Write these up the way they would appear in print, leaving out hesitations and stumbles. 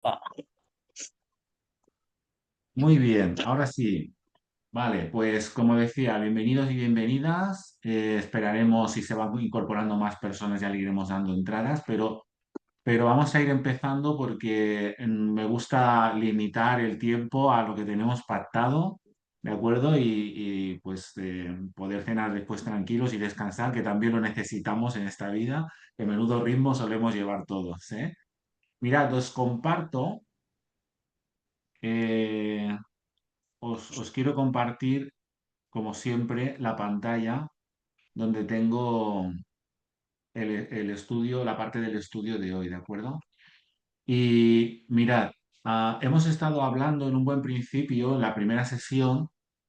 Ah, Muy bien, ahora sí. Vale, pues como decía, bienvenidos y bienvenidas. Esperaremos si se van incorporando más personas, ya le iremos dando entradas, pero vamos a ir empezando porque me gusta limitar el tiempo a lo que tenemos pactado, ¿de acuerdo? Pues poder cenar después tranquilos y descansar, que también lo necesitamos en esta vida, que menudo ritmo solemos llevar todos, ¿eh? Mirad, os comparto. eh, os quiero compartir, como siempre, la pantalla donde tengo el estudio, la parte del estudio de hoy, ¿de acuerdo? Y mirad, hemos estado hablando en un buen principio, en la primera sesión,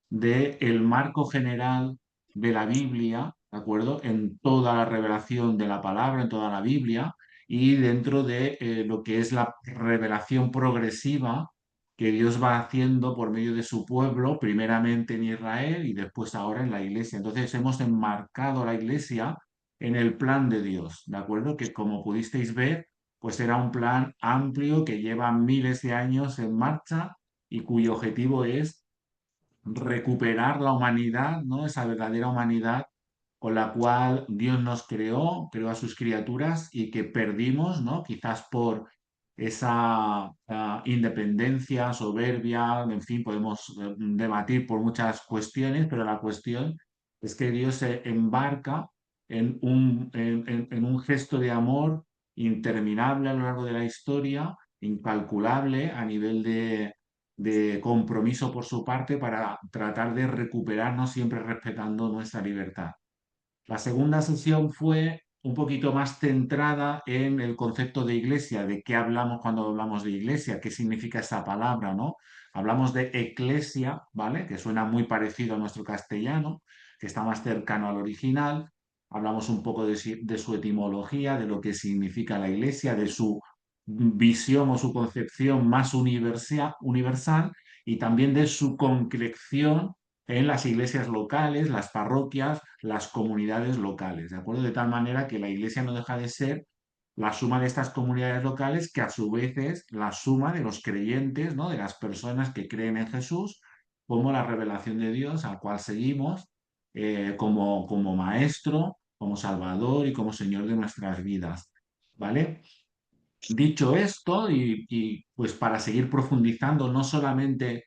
de el marco general de la Biblia, ¿de acuerdo? En toda la revelación de la palabra, en toda la Biblia, y dentro de lo que es la revelación progresiva que Dios va haciendo por medio de su pueblo, primeramente en Israel y después ahora en la Iglesia. Entonces hemos enmarcado la Iglesia en el plan de Dios, ¿de acuerdo? Que como pudisteis ver, pues era un plan amplio que lleva miles de años en marcha y cuyo objetivo es recuperar la humanidad, ¿no? Esa verdadera humanidad con la cual Dios nos creó, creó a sus criaturas y que perdimos, ¿no? Quizás por esa independencia, soberbia, en fin, podemos debatir por muchas cuestiones, pero la cuestión es que Dios se embarca en un gesto de amor interminable a lo largo de la historia, incalculable a nivel de compromiso por su parte para tratar de recuperarnos siempre respetando nuestra libertad. La segunda sesión fue un poquito más centrada en el concepto de iglesia, de qué hablamos cuando hablamos de iglesia, qué significa esa palabra, ¿no? Hablamos de eclesia, ¿vale? Que suena muy parecido a nuestro castellano, que está más cercano al original. Hablamos un poco de su etimología, de lo que significa la iglesia, de su visión o su concepción más universal y también de su concreción en las iglesias locales, las parroquias, las comunidades locales, ¿de acuerdo? De tal manera que la iglesia no deja de ser la suma de estas comunidades locales, que a su vez es la suma de los creyentes, ¿no? De las personas que creen en Jesús, como la revelación de Dios al cual seguimos como maestro, como salvador y como señor de nuestras vidas, ¿vale? Dicho esto, pues para seguir profundizando no solamente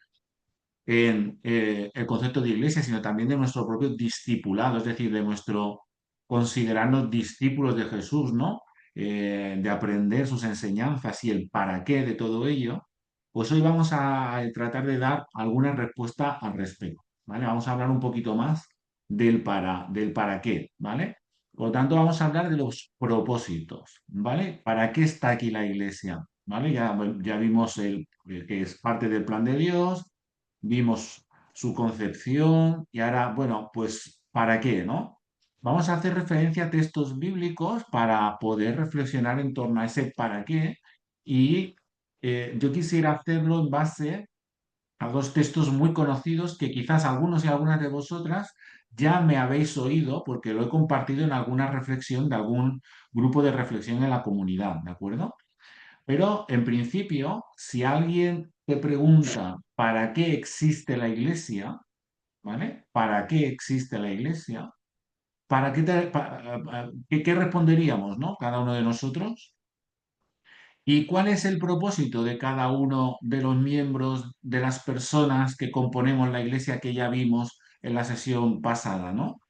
en el concepto de iglesia, sino también de nuestro propio discipulado, es decir, de nuestro considerarnos discípulos de Jesús, ¿no? De aprender sus enseñanzas y el para qué de todo ello, pues hoy vamos a tratar de dar alguna respuesta al respecto, ¿vale? Vamos a hablar un poquito más del para qué, ¿vale? Por lo tanto, vamos a hablar de los propósitos, ¿vale? ¿Para qué está aquí la iglesia? ¿Vale? Ya vimos que es parte del plan de Dios, vimos su concepción y ahora, bueno, pues ¿para qué, no? Vamos a hacer referencia a textos bíblicos para poder reflexionar en torno a ese para qué y yo quisiera hacerlo en base a dos textos muy conocidos que quizás algunos y algunas de vosotras ya me habéis oído porque lo he compartido en alguna reflexión de algún grupo de reflexión en la comunidad, ¿de acuerdo? Pero en principio, si alguien te pregunta ¿para qué existe la iglesia? ¿Vale? ¿Para qué existe la iglesia? ¿Para qué, qué responderíamos, ¿no? Cada uno de nosotros. ¿Y cuál es el propósito de cada uno de los miembros, de las personas que componemos la iglesia que ya vimos en la sesión pasada, ¿no?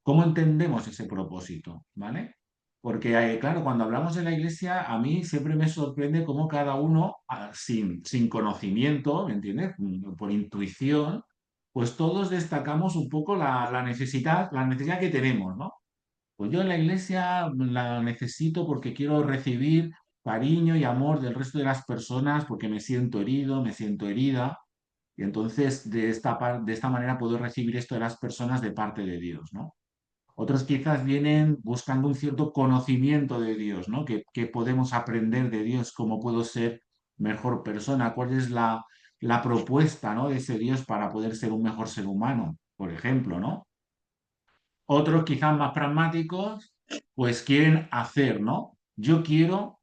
¿Cómo entendemos ese propósito? ¿Vale? Porque, claro, cuando hablamos de la iglesia, a mí siempre me sorprende cómo cada uno, sin conocimiento, ¿me entiendes? Por intuición, pues todos destacamos un poco la necesidad que tenemos, ¿no? Pues yo en la iglesia la necesito porque quiero recibir cariño y amor del resto de las personas, porque me siento herido, me siento herida, y entonces de esta manera puedo recibir esto de las personas de parte de Dios, ¿no? Otros quizás vienen buscando un cierto conocimiento de Dios, ¿no? Que podemos aprender de Dios, cómo puedo ser mejor persona, cuál es la propuesta, ¿no? De ese Dios para poder ser un mejor ser humano, por ejemplo, ¿no? Otros quizás más pragmáticos, pues quieren hacer, ¿no? Yo quiero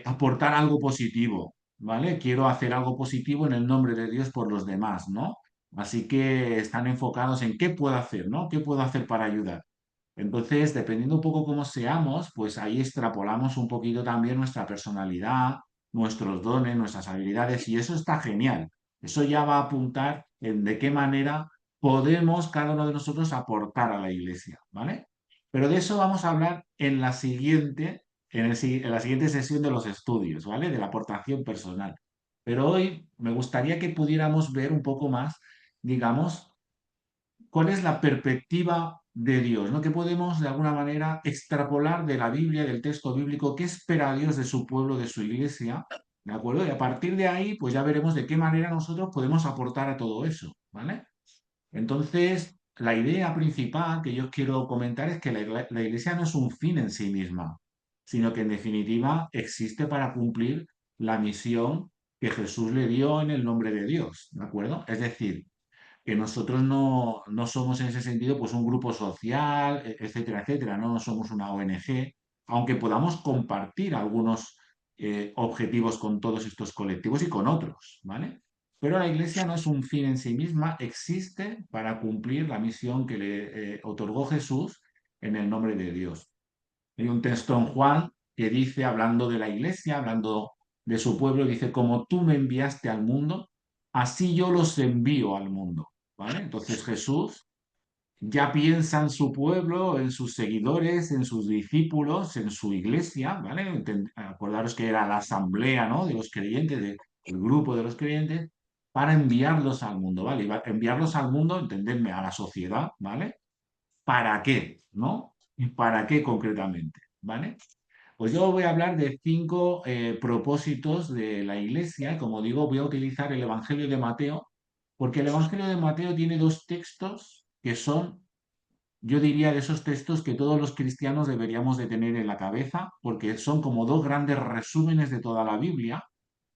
aportar algo positivo, ¿vale? Quiero hacer algo positivo en el nombre de Dios por los demás, ¿no? Así que están enfocados en qué puedo hacer, ¿no? ¿Qué puedo hacer para ayudar? Entonces, dependiendo un poco cómo seamos, pues ahí extrapolamos un poquito también nuestra personalidad, nuestros dones, nuestras habilidades, y eso está genial. Eso ya va a apuntar en de qué manera podemos cada uno de nosotros aportar a la iglesia, ¿vale? Pero de eso vamos a hablar en la siguiente, en la siguiente sesión de los estudios, ¿vale? De la aportación personal. Pero hoy me gustaría que pudiéramos ver un poco más, digamos, cuál es la perspectiva de Dios, ¿no? Que podemos de alguna manera extrapolar de la Biblia, del texto bíblico, qué espera Dios de su pueblo, de su iglesia, ¿de acuerdo? Y a partir de ahí, pues ya veremos de qué manera nosotros podemos aportar a todo eso, ¿vale? Entonces, la idea principal que yo quiero comentar es que la iglesia no es un fin en sí misma, sino que en definitiva existe para cumplir la misión que Jesús le dio en el nombre de Dios, ¿de acuerdo? Es decir, que nosotros no somos en ese sentido pues un grupo social, etcétera, etcétera, no somos una ONG, aunque podamos compartir algunos objetivos con todos estos colectivos y con otros, ¿vale? Pero la Iglesia no es un fin en sí misma, existe para cumplir la misión que le otorgó Jesús en el nombre de Dios. Hay un texto en Juan que dice, hablando de la Iglesia, hablando de su pueblo, dice, como tú me enviaste al mundo, así yo los envío al mundo. ¿Vale? Entonces Jesús ya piensa en su pueblo, en sus seguidores, en sus discípulos, en su iglesia, ¿vale? Acordaros que era la asamblea, ¿no? De los creyentes, el grupo de los creyentes, para enviarlos al mundo, ¿vale? Enviarlos al mundo, entenderme, a la sociedad, ¿vale? ¿Para qué? ¿No? ¿Y para qué concretamente? ¿Vale? Pues yo voy a hablar de 5 propósitos de la iglesia. Como digo, voy a utilizar el Evangelio de Mateo, porque el Evangelio de Mateo tiene dos textos que son, yo diría, de esos textos que todos los cristianos deberíamos de tener en la cabeza, porque son como dos grandes resúmenes de toda la Biblia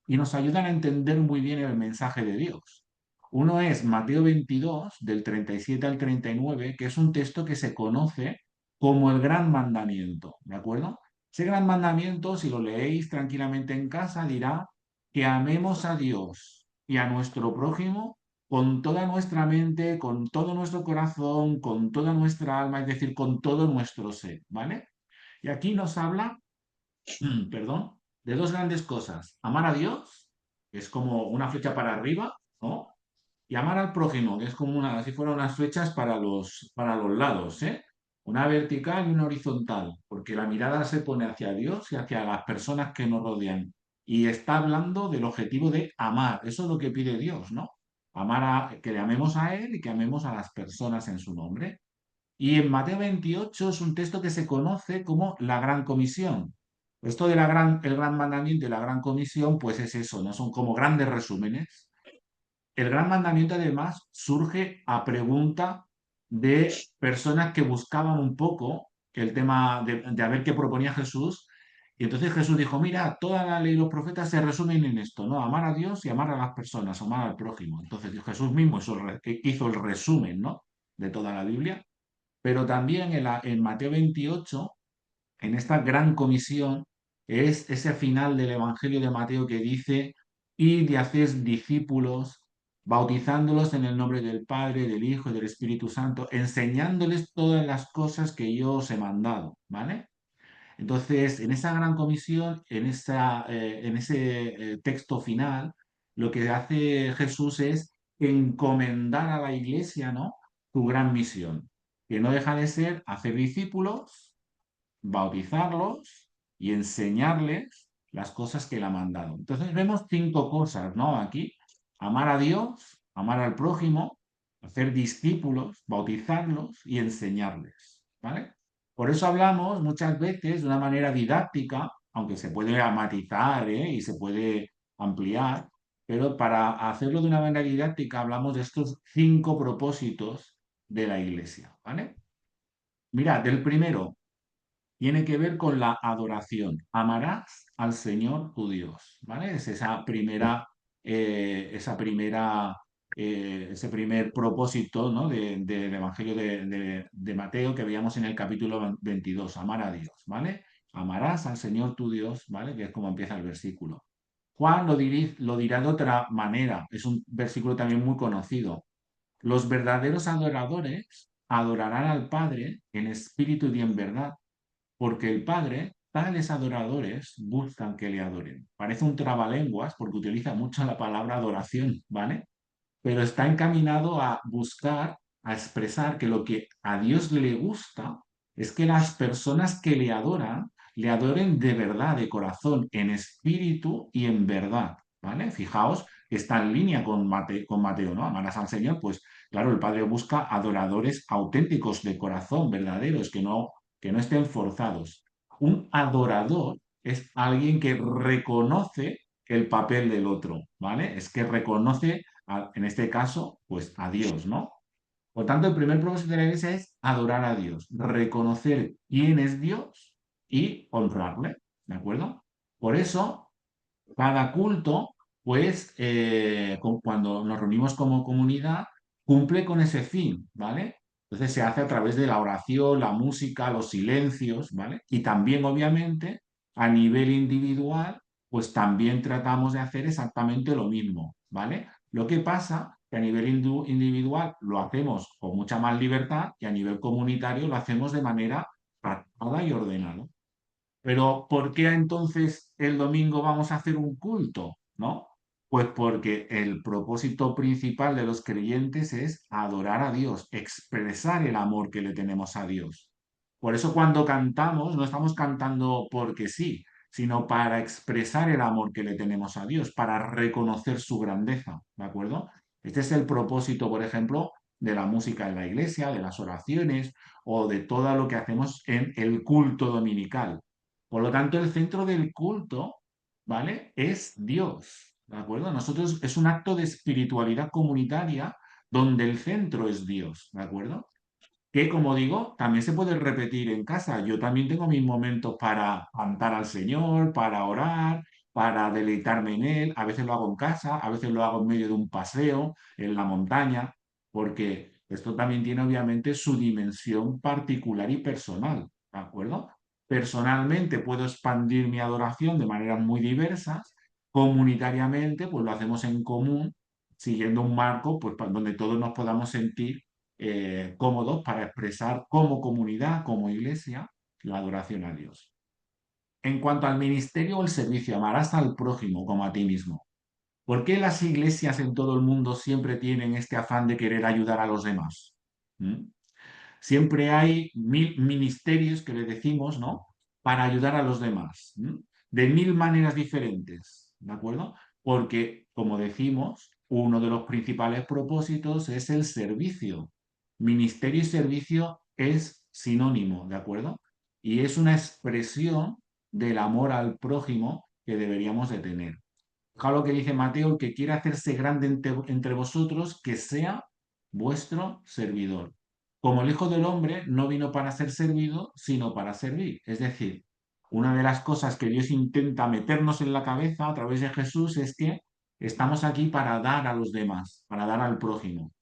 y nos ayudan a entender muy bien el mensaje de Dios. Uno es Mateo 22, del 37 al 39, que es un texto que se conoce como el gran mandamiento, ¿de acuerdo? Ese gran mandamiento, si lo leéis tranquilamente en casa, dirá que amemos a Dios y a nuestro prójimo con toda nuestra mente, con todo nuestro corazón, con toda nuestra alma, es decir, con todo nuestro ser, ¿vale? Y aquí nos habla perdón, de dos grandes cosas. Amar a Dios, que es como una flecha para arriba, ¿no? Y amar al prójimo, que es como una, si fueran unas flechas para los lados, ¿eh? Una vertical y una horizontal, porque la mirada se pone hacia Dios y hacia las personas que nos rodean. Y está hablando del objetivo de amar. Eso es lo que pide Dios, ¿no? Que le amemos a Él y que amemos a las personas en su nombre. Y en Mateo 28 es un texto que se conoce como la Gran Comisión. Esto de el gran mandamiento y la Gran Comisión, pues es eso, ¿no? Son como grandes resúmenes. El Gran Mandamiento además surge a pregunta de personas que buscaban un poco el tema de a ver qué proponía Jesús. Y entonces Jesús dijo, mira, toda la ley y los profetas se resumen en esto, ¿no? Amar a Dios y amar a las personas, amar al prójimo. Entonces Jesús mismo hizo el resumen, ¿no? De toda la Biblia. Pero también en Mateo 28, en esta gran comisión, es ese final del Evangelio de Mateo que dice, id y haced discípulos, bautizándolos en el nombre del Padre, del Hijo y del Espíritu Santo, enseñándoles todas las cosas que yo os he mandado, ¿vale? Entonces, en esa gran comisión, en ese texto final, lo que hace Jesús es encomendar a la iglesia, ¿no? Su gran misión, que no deja de ser hacer discípulos, bautizarlos y enseñarles las cosas que él ha mandado. Entonces vemos 5 cosas, ¿no? Aquí, amar a Dios, amar al prójimo, hacer discípulos, bautizarlos y enseñarles, ¿vale? Por eso hablamos muchas veces de una manera didáctica, aunque se puede matizar, ¿eh? Y se puede ampliar, pero para hacerlo de una manera didáctica hablamos de estos 5 propósitos de la Iglesia, ¿vale? Mirad, el primero, tiene que ver con la adoración. Amarás al Señor tu Dios, ¿vale? Es ese primer propósito, ¿no? Del Evangelio de Mateo que veíamos en el capítulo 22, amar a Dios, ¿vale? Amarás al Señor tu Dios, ¿vale? Que es como empieza el versículo. Juan lo dirá de otra manera. Es un versículo también muy conocido. Los verdaderos adoradores adorarán al Padre en espíritu y en verdad, porque el Padre, tales adoradores, buscan que le adoren. Parece un trabalenguas porque utiliza mucho la palabra adoración, ¿vale? Pero está encaminado a buscar, a expresar que lo que a Dios le gusta es que las personas que le adoren de verdad, de corazón, en espíritu y en verdad, ¿vale? Fijaos que está en línea con Mateo, ¿no? Amarás al Señor, pues claro, el Padre busca adoradores auténticos de corazón, verdaderos, que no estén forzados. Un adorador es alguien que reconoce el papel del otro, ¿vale? Es que reconoce en este caso, pues a Dios, ¿no? Por tanto, el primer propósito de la iglesia es adorar a Dios, reconocer quién es Dios y honrarle, ¿de acuerdo? Por eso, cada culto, pues cuando nos reunimos como comunidad, cumple con ese fin, ¿vale? Entonces se hace a través de la oración, la música, los silencios, ¿vale? Y también, obviamente, a nivel individual, pues también tratamos de hacer exactamente lo mismo, ¿vale? Lo que pasa que a nivel individual lo hacemos con mucha más libertad y a nivel comunitario lo hacemos de manera pactada y ordenada. Pero ¿por qué entonces el domingo vamos a hacer un culto? ¿No? Pues porque el propósito principal de los creyentes es adorar a Dios, expresar el amor que le tenemos a Dios. Por eso cuando cantamos, no estamos cantando porque sí, sino para expresar el amor que le tenemos a Dios, para reconocer su grandeza, ¿de acuerdo? Este es el propósito, por ejemplo, de la música en la iglesia, de las oraciones o de todo lo que hacemos en el culto dominical. Por lo tanto, el centro del culto, ¿vale? Es Dios, ¿de acuerdo? Nosotros es un acto de espiritualidad comunitaria donde el centro es Dios, ¿de acuerdo? Que como digo, también se puede repetir en casa. Yo también tengo mis momentos para cantar al Señor, para orar, para deleitarme en Él. A veces lo hago en casa, a veces lo hago en medio de un paseo, en la montaña, porque esto también tiene obviamente su dimensión particular y personal, ¿de acuerdo? Personalmente puedo expandir mi adoración de maneras muy diversas. Comunitariamente, pues lo hacemos en común, siguiendo un marco pues, donde todos nos podamos sentir cómodos para expresar como comunidad, como iglesia, la adoración a Dios. En cuanto al ministerio o el servicio, amarás al prójimo como a ti mismo. ¿Por qué las iglesias en todo el mundo siempre tienen este afán de querer ayudar a los demás? ¿Mm? Siempre hay mil ministerios que le decimos, ¿no? Para ayudar a los demás, ¿m? De mil maneras diferentes, ¿de acuerdo? Porque, como decimos, uno de los principales propósitos es el servicio. Ministerio y servicio es sinónimo, ¿de acuerdo? Y es una expresión del amor al prójimo que deberíamos de tener. Fijaos lo que dice Mateo, el que quiera hacerse grande entre vosotros, que sea vuestro servidor. Como el Hijo del Hombre no vino para ser servido, sino para servir. Es decir, una de las cosas que Dios intenta meternos en la cabeza a través de Jesús es que estamos aquí para dar a los demás, para dar al prójimo.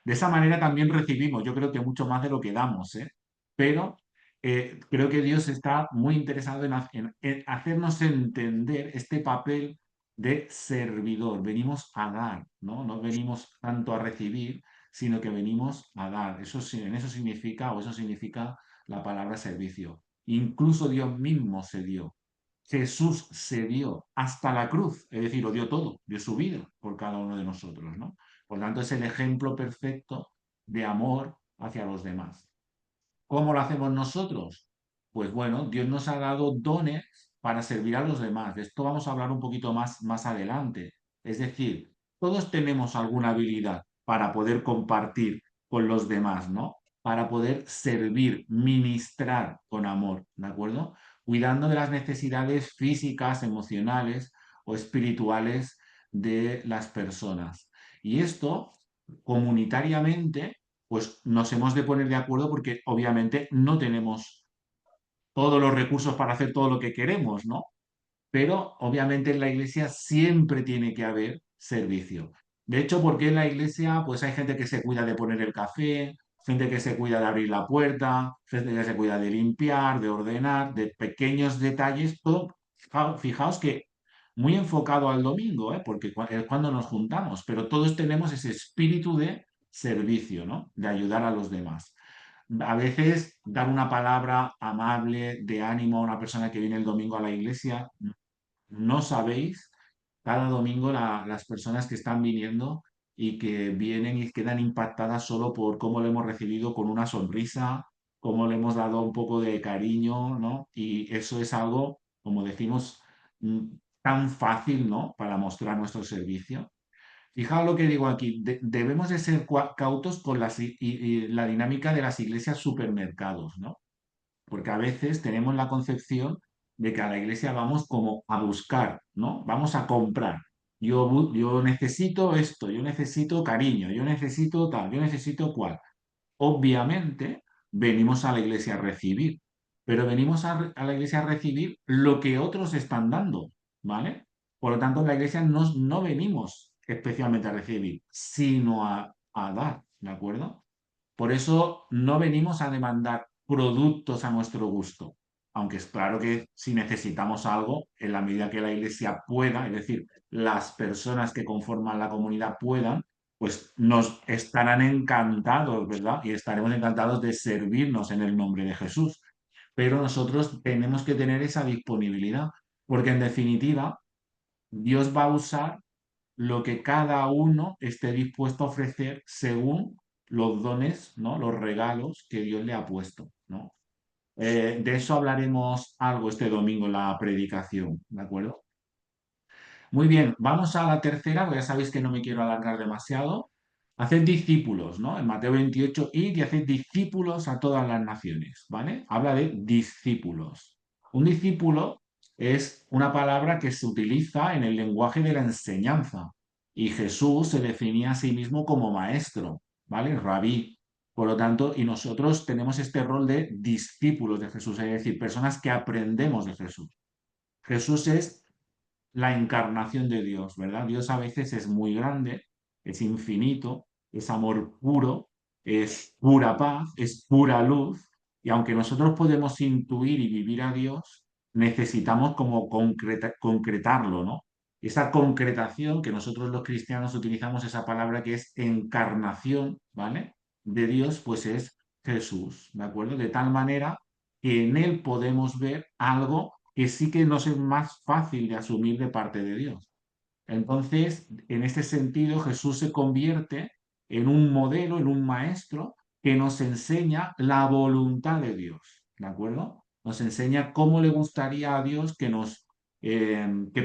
De esa manera también recibimos, yo creo que mucho más de lo que damos, ¿eh? Pero creo que Dios está muy interesado en hacernos entender este papel de servidor. Venimos a dar, ¿no? No venimos tanto a recibir, sino que venimos a dar. En eso significa, o eso significa la palabra servicio. Incluso Dios mismo se dio. Jesús se dio hasta la cruz, es decir, lo dio todo, dio su vida por cada uno de nosotros, ¿no? Por tanto, es el ejemplo perfecto de amor hacia los demás. ¿Cómo lo hacemos nosotros? Pues bueno, Dios nos ha dado dones para servir a los demás. De esto vamos a hablar un poquito más adelante. Es decir, todos tenemos alguna habilidad para poder compartir con los demás, ¿no? Para poder servir, ministrar con amor, ¿de acuerdo? Cuidando de las necesidades físicas, emocionales o espirituales de las personas. Y esto, comunitariamente, pues nos hemos de poner de acuerdo porque obviamente no tenemos todos los recursos para hacer todo lo que queremos, ¿no? Pero obviamente en la iglesia siempre tiene que haber servicio. De hecho, porque en la iglesia pues hay gente que se cuida de poner el café, gente que se cuida de abrir la puerta, gente que se cuida de limpiar, de ordenar, de pequeños detalles, todo. Fijaos que muy enfocado al domingo, ¿eh? Porque es cuando nos juntamos, pero todos tenemos ese espíritu de servicio, ¿no? De ayudar a los demás. A veces dar una palabra amable de ánimo a una persona que viene el domingo a la iglesia, no sabéis cada domingo las personas que están viniendo y que vienen y quedan impactadas solo por cómo le hemos recibido con una sonrisa, cómo le hemos dado un poco de cariño, ¿no? Y eso es algo, como decimos, mm, tan fácil, ¿no? Para mostrar nuestro servicio. Fijaos lo que digo aquí, debemos de ser cautos con y la dinámica de las iglesias supermercados, ¿no? Porque a veces tenemos la concepción de que a la iglesia vamos como a buscar, ¿no? Vamos a comprar. Yo necesito esto, yo necesito cariño, yo necesito tal, yo necesito cual. Obviamente venimos a la iglesia a recibir, pero venimos a la iglesia a recibir lo que otros están dando, ¿vale? Por lo tanto, en la iglesia no venimos especialmente a recibir, sino a dar, ¿de acuerdo? Por eso no venimos a demandar productos a nuestro gusto, aunque es claro que si necesitamos algo, en la medida que la iglesia pueda, es decir, las personas que conforman la comunidad puedan, pues nos estarán encantados, ¿verdad? Y estaremos encantados de servirnos en el nombre de Jesús. Pero nosotros tenemos que tener esa disponibilidad, porque en definitiva, Dios va a usar lo que cada uno esté dispuesto a ofrecer según los dones, ¿no? Los regalos que Dios le ha puesto, ¿no? De eso hablaremos algo este domingo en la predicación, ¿de acuerdo? Muy bien, vamos a la tercera, porque ya sabéis que no me quiero alargar demasiado. Haced discípulos, ¿no? En Mateo 28, id y haced discípulos a todas las naciones, ¿vale? Habla de discípulos. Un discípulo es una palabra que se utiliza en el lenguaje de la enseñanza. Y Jesús se definía a sí mismo como maestro, ¿vale? Rabí. Por lo tanto, y nosotros tenemos este rol de discípulos de Jesús, es decir, personas que aprendemos de Jesús. Jesús es la encarnación de Dios, ¿verdad? Dios a veces es muy grande, es infinito, es amor puro, es pura paz, es pura luz, y aunque nosotros podemos intuir y vivir a Dios, necesitamos como concretarlo, ¿no? Esa concretación que nosotros los cristianos utilizamos esa palabra que es encarnación, ¿vale? De Dios, pues es Jesús, ¿de acuerdo? De tal manera que en Él podemos ver algo que sí que nos es más fácil de asumir de parte de Dios. Entonces, en este sentido, Jesús se convierte en un modelo, en un maestro que nos enseña la voluntad de Dios, ¿de acuerdo? Nos enseña cómo le gustaría a Dios que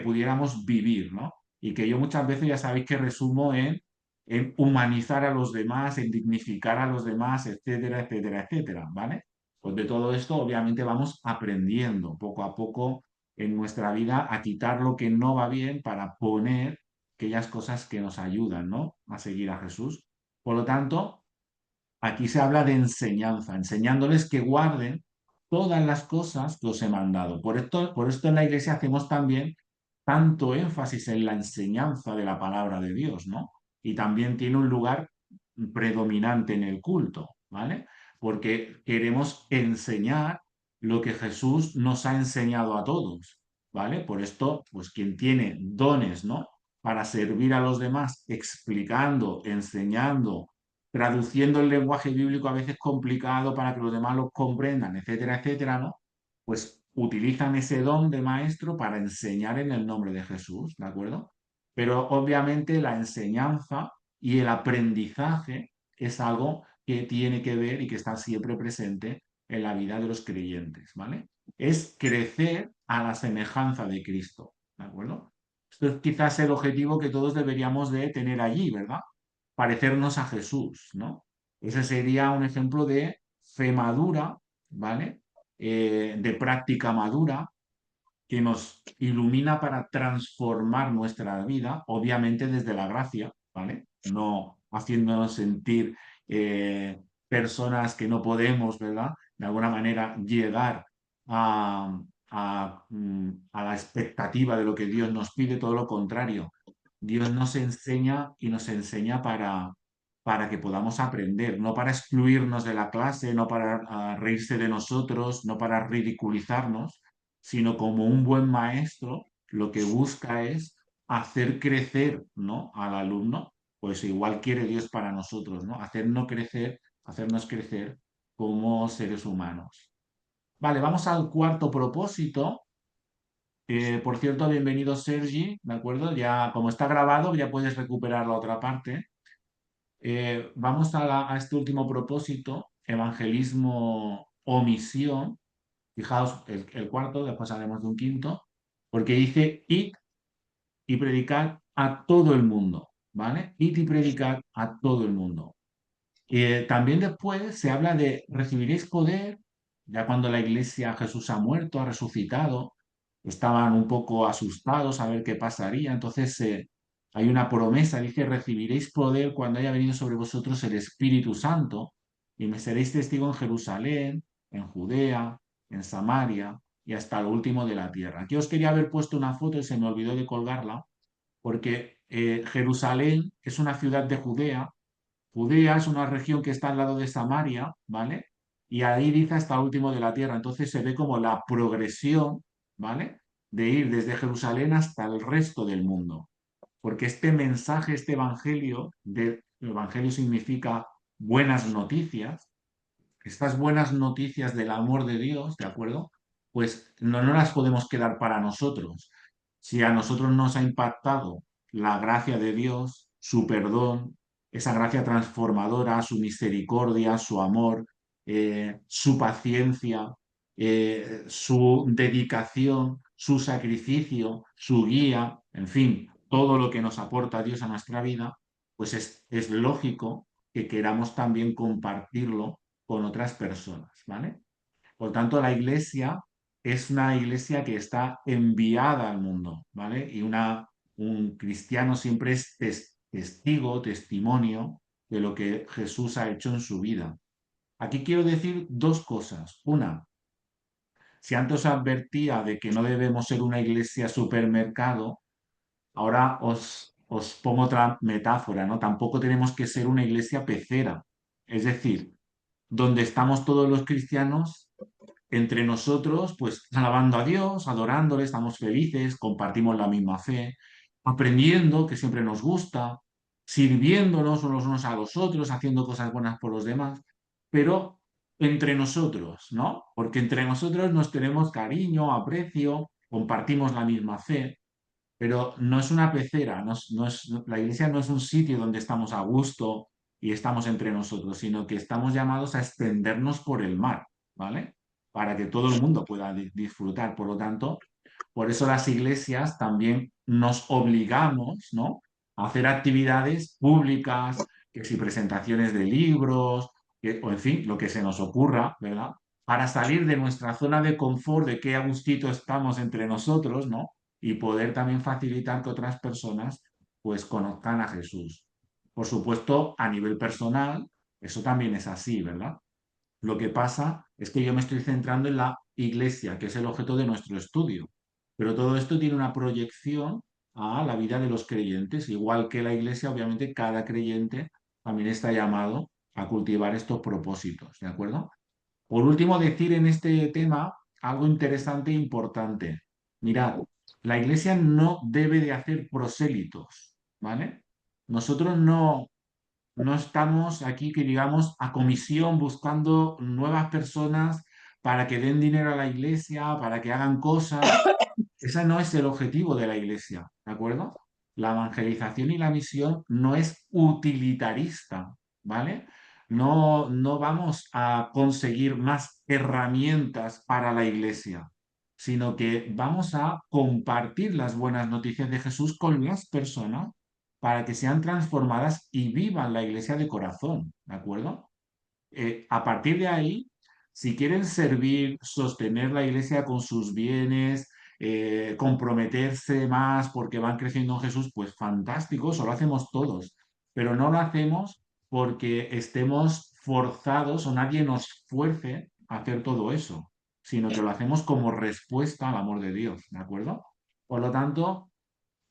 pudiéramos vivir, ¿no? Y que yo muchas veces ya sabéis que resumo en humanizar a los demás, en dignificar a los demás, etcétera, etcétera, etcétera, ¿vale? Pues de todo esto obviamente vamos aprendiendo poco a poco en nuestra vida a quitar lo que no va bien para poner aquellas cosas que nos ayudan, ¿no? A seguir a Jesús. Por lo tanto, aquí se habla de enseñanza, enseñándoles que guarden todas las cosas que os he mandado. Por esto en la iglesia hacemos también tanto énfasis en la enseñanza de la palabra de Dios, ¿no? Y también tiene un lugar predominante en el culto, ¿vale? Porque queremos enseñar lo que Jesús nos ha enseñado a todos, ¿vale? Por esto, pues quien tiene dones, ¿no? Para servir a los demás, explicando, enseñando, traduciendo el lenguaje bíblico a veces complicado para que los demás lo comprendan, etcétera, etcétera, ¿no? Pues utilizan ese don de maestro para enseñar en el nombre de Jesús, ¿de acuerdo? Pero obviamente la enseñanza y el aprendizaje es algo que tiene que ver y que está siempre presente en la vida de los creyentes, ¿vale? Es crecer a la semejanza de Cristo, ¿de acuerdo? Esto es quizás el objetivo que todos deberíamos de tener allí, ¿verdad? Parecernos a Jesús, ¿no? Ese sería un ejemplo de fe madura, ¿vale? De práctica madura, que nos ilumina para transformar nuestra vida, obviamente desde la gracia, ¿vale? No haciéndonos sentir personas que no podemos, ¿verdad? De alguna manera llegar a, a la expectativa de lo que Dios nos pide, todo lo contrario. Dios nos enseña y nos enseña para que podamos aprender, no para excluirnos de la clase, no para reírse de nosotros, no para ridiculizarnos, sino como un buen maestro lo que busca es hacer crecer, ¿no?, al alumno, pues igual quiere Dios para nosotros, ¿no? Hacernos crecer como seres humanos. Vale, vamos al cuarto propósito. Por cierto, bienvenido Sergi, ¿de acuerdo? Ya, como está grabado, ya puedes recuperar la otra parte. Vamos a este último propósito, evangelismo o misión. Fijaos, el cuarto, después haremos de un quinto, porque dice id y predicad a todo el mundo, ¿vale? Id y predicad a todo el mundo. También después se habla de recibiréis poder, ya cuando la iglesia Jesús ha muerto, ha resucitado, estaban un poco asustados a ver qué pasaría, entonces hay una promesa, dice, recibiréis poder cuando haya venido sobre vosotros el Espíritu Santo y me seréis testigo en Jerusalén, en Judea, en Samaria y hasta lo último de la tierra. Aquí os quería haber puesto una foto y se me olvidó de colgarla, porque Jerusalén es una ciudad de Judea. Judea es una región que está al lado de Samaria, ¿vale? Y ahí dice hasta el último de la tierra. Entonces se ve como la progresión, ¿vale? De ir desde Jerusalén hasta el resto del mundo. Porque este mensaje, este evangelio significa buenas noticias, estas buenas noticias del amor de Dios, ¿de acuerdo? Pues no las podemos quedar para nosotros. Si a nosotros nos ha impactado la gracia de Dios, su perdón, esa gracia transformadora, su misericordia, su amor, su paciencia, su dedicación, su sacrificio, su guía, en fin, todo lo que nos aporta Dios a nuestra vida, pues es lógico que queramos también compartirlo con otras personas, ¿vale? Por tanto, la iglesia es una iglesia que está enviada al mundo, ¿vale? Y un cristiano siempre es testigo, testimonio de lo que Jesús ha hecho en su vida. Aquí quiero decir dos cosas. Una, si antes os advertía de que no debemos ser una iglesia supermercado, ahora os pongo otra metáfora, ¿no? Tampoco tenemos que ser una iglesia pecera. Es decir, donde estamos todos los cristianos entre nosotros, pues alabando a Dios, adorándole, estamos felices, compartimos la misma fe, aprendiendo, que siempre nos gusta, sirviéndonos unos a los otros, haciendo cosas buenas por los demás, pero entre nosotros, ¿no? Porque entre nosotros nos tenemos cariño, aprecio, compartimos la misma fe, pero no es una pecera, la iglesia no es un sitio donde estamos a gusto y estamos entre nosotros, sino que estamos llamados a extendernos por el mar, ¿vale? Para que todo el mundo pueda disfrutar. Por lo tanto, por eso las iglesias también nos obligamos, ¿no?, a hacer actividades públicas, que si presentaciones de libros, o en fin, lo que se nos ocurra, ¿verdad? Para salir de nuestra zona de confort, de qué a gustito estamos entre nosotros, ¿no? Y poder también facilitar que otras personas pues conozcan a Jesús. Por supuesto, a nivel personal, eso también es así, ¿verdad? Lo que pasa es que yo me estoy centrando en la iglesia, que es el objeto de nuestro estudio. Pero todo esto tiene una proyección a la vida de los creyentes, igual que la iglesia, obviamente cada creyente también está llamado a cultivar estos propósitos, ¿de acuerdo? Por último, decir en este tema algo interesante e importante. Mirad, la iglesia no debe de hacer prosélitos, ¿vale? Nosotros no estamos aquí, que digamos, a comisión buscando nuevas personas para que den dinero a la iglesia, para que hagan cosas. Ese no es el objetivo de la iglesia, ¿de acuerdo? La evangelización y la misión no es utilitarista, ¿vale? No vamos a conseguir más herramientas para la iglesia, sino que vamos a compartir las buenas noticias de Jesús con las personas para que sean transformadas y vivan la iglesia de corazón, ¿de acuerdo? A partir de ahí, si quieren servir, sostener la iglesia con sus bienes, comprometerse más porque van creciendo en Jesús, pues fantástico, eso lo hacemos todos, pero no lo hacemos porque estemos forzados o nadie nos fuerce a hacer todo eso, sino que lo hacemos como respuesta al amor de Dios, ¿de acuerdo? Por lo tanto,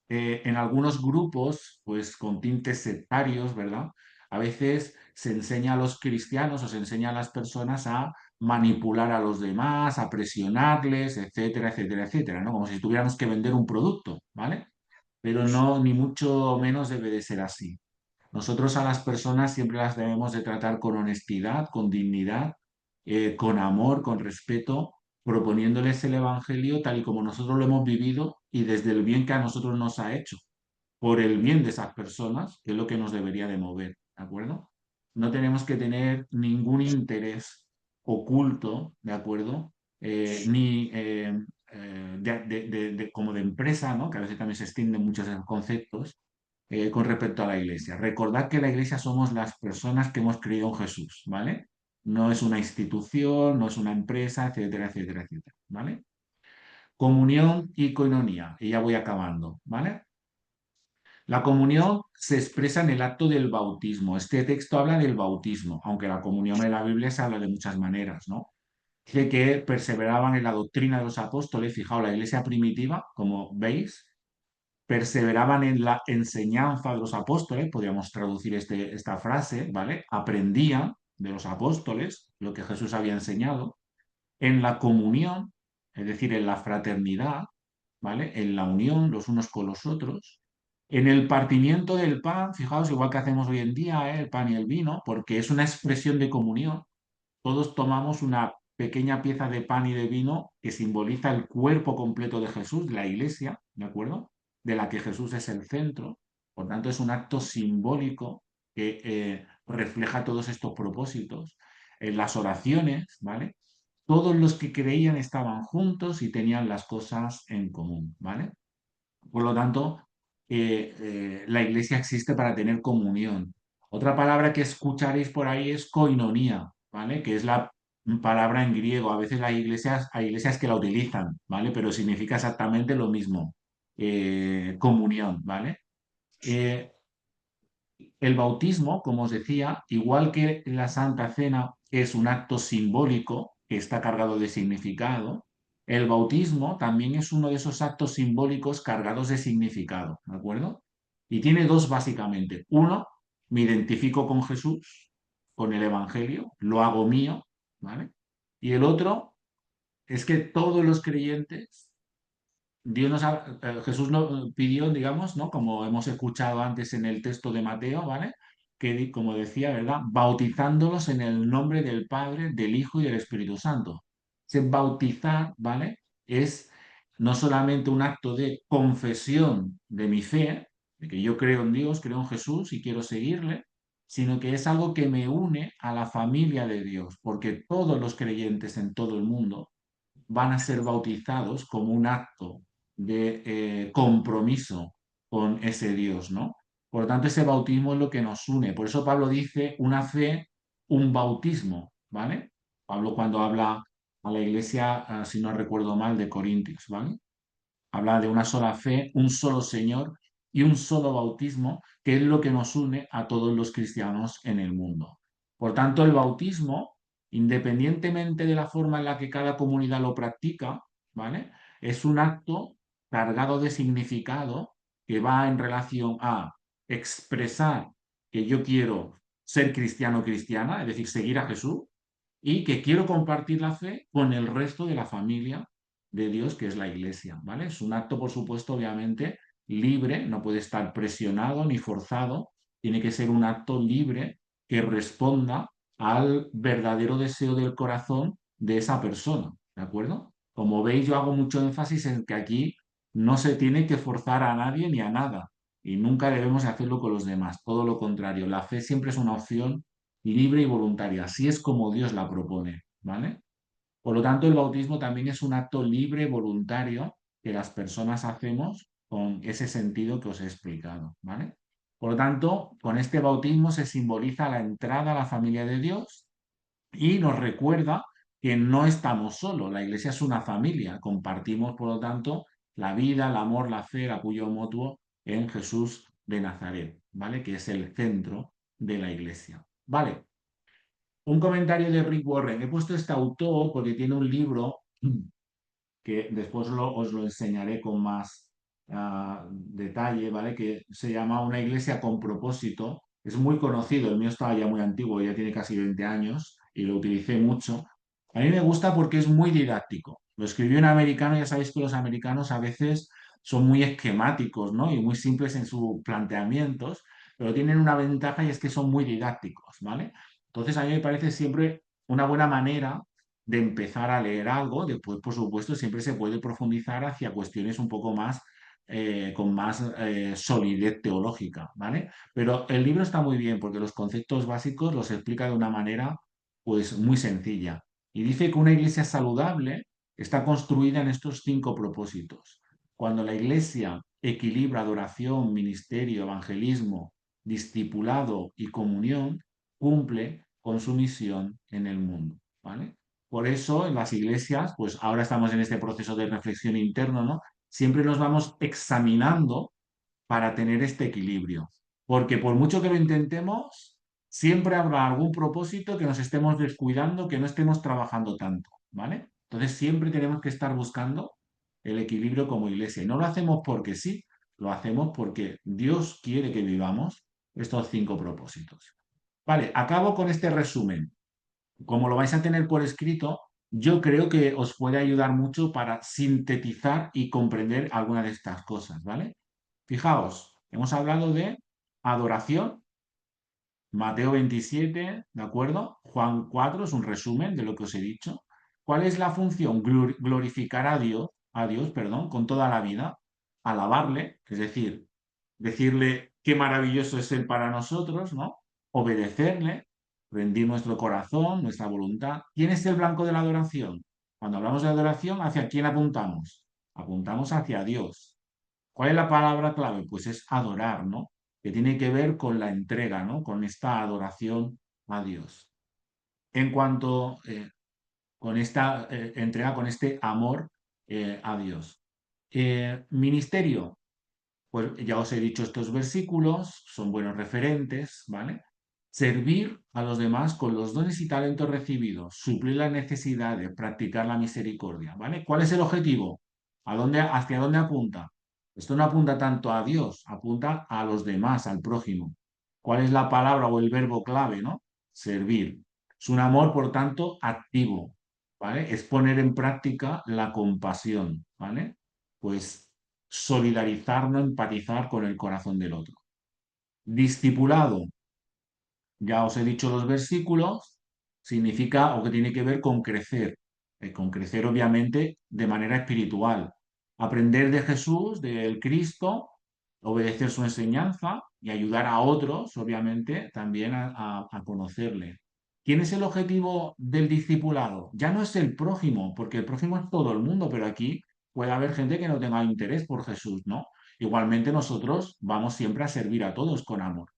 en algunos grupos, pues con tintes sectarios, ¿verdad? A veces se enseña a los cristianos o se enseña a las personas a manipular a los demás, a presionarles, etcétera, etcétera, etcétera, ¿no? Como si tuviéramos que vender un producto, ¿vale? Pero no, ni mucho menos debe de ser así. Nosotros a las personas siempre las debemos de tratar con honestidad, con dignidad, con amor, con respeto, proponiéndoles el Evangelio tal y como nosotros lo hemos vivido y desde el bien que a nosotros nos ha hecho, por el bien de esas personas, que es lo que nos debería de mover, ¿de acuerdo? No tenemos que tener ningún interés oculto, ¿de acuerdo? Ni como de empresa, ¿no? Que a veces también se extienden muchos de esos conceptos con respecto a la iglesia. Recordad que la iglesia somos las personas que hemos creído en Jesús, ¿vale? No es una institución, no es una empresa, etcétera, etcétera, etcétera, ¿vale? Comunión y coinonía, y ya voy acabando, ¿vale? La comunión se expresa en el acto del bautismo. Este texto habla del bautismo, aunque la comunión en la Biblia se habla de muchas maneras, ¿no? Dice que perseveraban en la doctrina de los apóstoles, fijaos, la iglesia primitiva, como veis, perseveraban en la enseñanza de los apóstoles, podríamos traducir esta frase, ¿vale? Aprendían de los apóstoles lo que Jesús había enseñado, en la comunión, es decir, en la fraternidad, ¿vale? En la unión los unos con los otros, en el partimiento del pan, fijaos, igual que hacemos hoy en día, ¿eh? El pan y el vino, porque es una expresión de comunión. Todos tomamos una pequeña pieza de pan y de vino que simboliza el cuerpo completo de Jesús, la iglesia, ¿de acuerdo? De la que Jesús es el centro. Por tanto, es un acto simbólico que refleja todos estos propósitos. En las oraciones, ¿vale? Todos los que creían estaban juntos y tenían las cosas en común, ¿vale? Por lo tanto, la iglesia existe para tener comunión. Otra palabra que escucharéis por ahí es koinonía, ¿vale? Que es la palabra en griego. A veces hay iglesias que la utilizan, ¿vale? Pero significa exactamente lo mismo, comunión, ¿vale? Eh, el bautismo, como os decía, igual que la Santa Cena es un acto simbólico que está cargado de significado, el bautismo también es uno de esos actos simbólicos cargados de significado, ¿de acuerdo? Y tiene dos básicamente. Uno, me identifico con Jesús, con el Evangelio, lo hago mío, ¿vale? Y el otro es que todos los creyentes Jesús nos pidió, digamos, ¿no? Como hemos escuchado antes en el texto de Mateo, ¿vale? Que, como decía, ¿verdad? Bautizándolos en el nombre del Padre, del Hijo y del Espíritu Santo. Ese bautizar, ¿vale? Es no solamente un acto de confesión de mi fe, de que yo creo en Dios, creo en Jesús y quiero seguirle, sino que es algo que me une a la familia de Dios, porque todos los creyentes en todo el mundo van a ser bautizados como un acto de compromiso con ese Dios, ¿no? Por lo tanto, ese bautismo es lo que nos une. Por eso Pablo dice una fe, un bautismo, ¿vale? Pablo cuando habla a la iglesia, si no recuerdo mal, de Corintios, ¿vale? Habla de una sola fe, un solo Señor y un solo bautismo, que es lo que nos une a todos los cristianos en el mundo. Por tanto, el bautismo, independientemente de la forma en la que cada comunidad lo practica, ¿vale? Es un acto cargado de significado que va en relación a expresar que yo quiero ser cristiano o cristiana, es decir, seguir a Jesús, y que quiero compartir la fe con el resto de la familia de Dios, que es la iglesia, ¿vale? Es un acto, por supuesto, obviamente, libre, no puede estar presionado ni forzado, tiene que ser un acto libre que responda al verdadero deseo del corazón de esa persona, ¿de acuerdo? Como veis, yo hago mucho énfasis en que aquí no se tiene que forzar a nadie ni a nada, y nunca debemos hacerlo con los demás, todo lo contrario, la fe siempre es una opción libre y voluntaria, así es como Dios la propone, ¿vale? Por lo tanto, el bautismo también es un acto libre, voluntario, que las personas hacemos con ese sentido que os he explicado, ¿vale? Por lo tanto, con este bautismo se simboliza la entrada a la familia de Dios y nos recuerda que no estamos solos, la iglesia es una familia, compartimos, por lo tanto, la vida, el amor, la fe, el apoyo mutuo en Jesús de Nazaret, ¿vale? Que es el centro de la iglesia, ¿vale? Un comentario de Rick Warren. He puesto este autor porque tiene un libro que después os lo enseñaré con más detalle, ¿vale? Que se llama Una iglesia con propósito. Es muy conocido, el mío estaba ya muy antiguo, ya tiene casi 20 años y lo utilicé mucho. A mí me gusta porque es muy didáctico. Lo escribió un americano, ya sabéis que los americanos a veces son muy esquemáticos, ¿no? Y muy simples en sus planteamientos, pero tienen una ventaja y es que son muy didácticos, ¿vale? Entonces a mí me parece siempre una buena manera de empezar a leer algo. Después, por supuesto, siempre se puede profundizar hacia cuestiones un poco más, con más solidez teológica, ¿vale? Pero el libro está muy bien porque los conceptos básicos los explica de una manera, pues, muy sencilla. Y dice que una iglesia saludable está construida en estos 5 propósitos. Cuando la iglesia equilibra adoración, ministerio, evangelismo, discipulado y comunión, cumple con su misión en el mundo, ¿vale? Por eso en las iglesias, pues ahora estamos en este proceso de reflexión interno, ¿no? Siempre nos vamos examinando para tener este equilibrio. Porque por mucho que lo intentemos, siempre habrá algún propósito que nos estemos descuidando, que no estemos trabajando tanto, ¿vale? Entonces siempre tenemos que estar buscando el equilibrio como iglesia. Y no lo hacemos porque sí, lo hacemos porque Dios quiere que vivamos estos 5 propósitos. Vale, acabo con este resumen. Como lo vais a tener por escrito, yo creo que os puede ayudar mucho para sintetizar y comprender alguna de estas cosas, ¿vale? Fijaos, hemos hablado de adoración, Mateo 27, ¿de acuerdo? Juan 4 es un resumen de lo que os he dicho. ¿Cuál es la función? Glorificar a Dios, perdón, con toda la vida, alabarle, es decir, decirle qué maravilloso es Él para nosotros, ¿no? Obedecerle, rendir nuestro corazón, nuestra voluntad. ¿Quién es el blanco de la adoración? Cuando hablamos de adoración, ¿hacia quién apuntamos? Apuntamos hacia Dios. ¿Cuál es la palabra clave? Pues es adorar, ¿no? Que tiene que ver con la entrega, ¿no? Con esta adoración a Dios. En cuanto con esta entrega, con este amor a Dios. Ministerio, pues ya os he dicho estos versículos, son buenos referentes, ¿vale? Servir a los demás con los dones y talentos recibidos, suplir las necesidades, practicar la misericordia, ¿vale? ¿Cuál es el objetivo? ¿Hacia dónde apunta? Esto no apunta tanto a Dios, apunta a los demás, al prójimo. ¿Cuál es la palabra o el verbo clave, no? Servir. Es un amor, por tanto, activo, ¿vale? Es poner en práctica la compasión, ¿vale? Pues solidarizarnos, empatizar con el corazón del otro. Discipulado, ya os he dicho los versículos, significa o que tiene que ver con crecer obviamente de manera espiritual, aprender de Jesús, del Cristo, obedecer su enseñanza y ayudar a otros, obviamente, también a conocerle. ¿Quién es el objetivo del discipulado? Ya no es el prójimo, porque el prójimo es todo el mundo, pero aquí puede haber gente que no tenga interés por Jesús, ¿no? Igualmente nosotros vamos siempre a servir a todos con amor.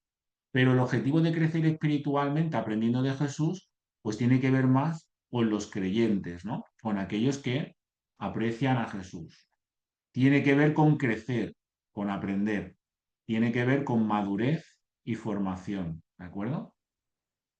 Pero el objetivo de crecer espiritualmente aprendiendo de Jesús, pues tiene que ver más con los creyentes, ¿no? Con aquellos que aprecian a Jesús. Tiene que ver con crecer, con aprender. Tiene que ver con madurez y formación, ¿de acuerdo?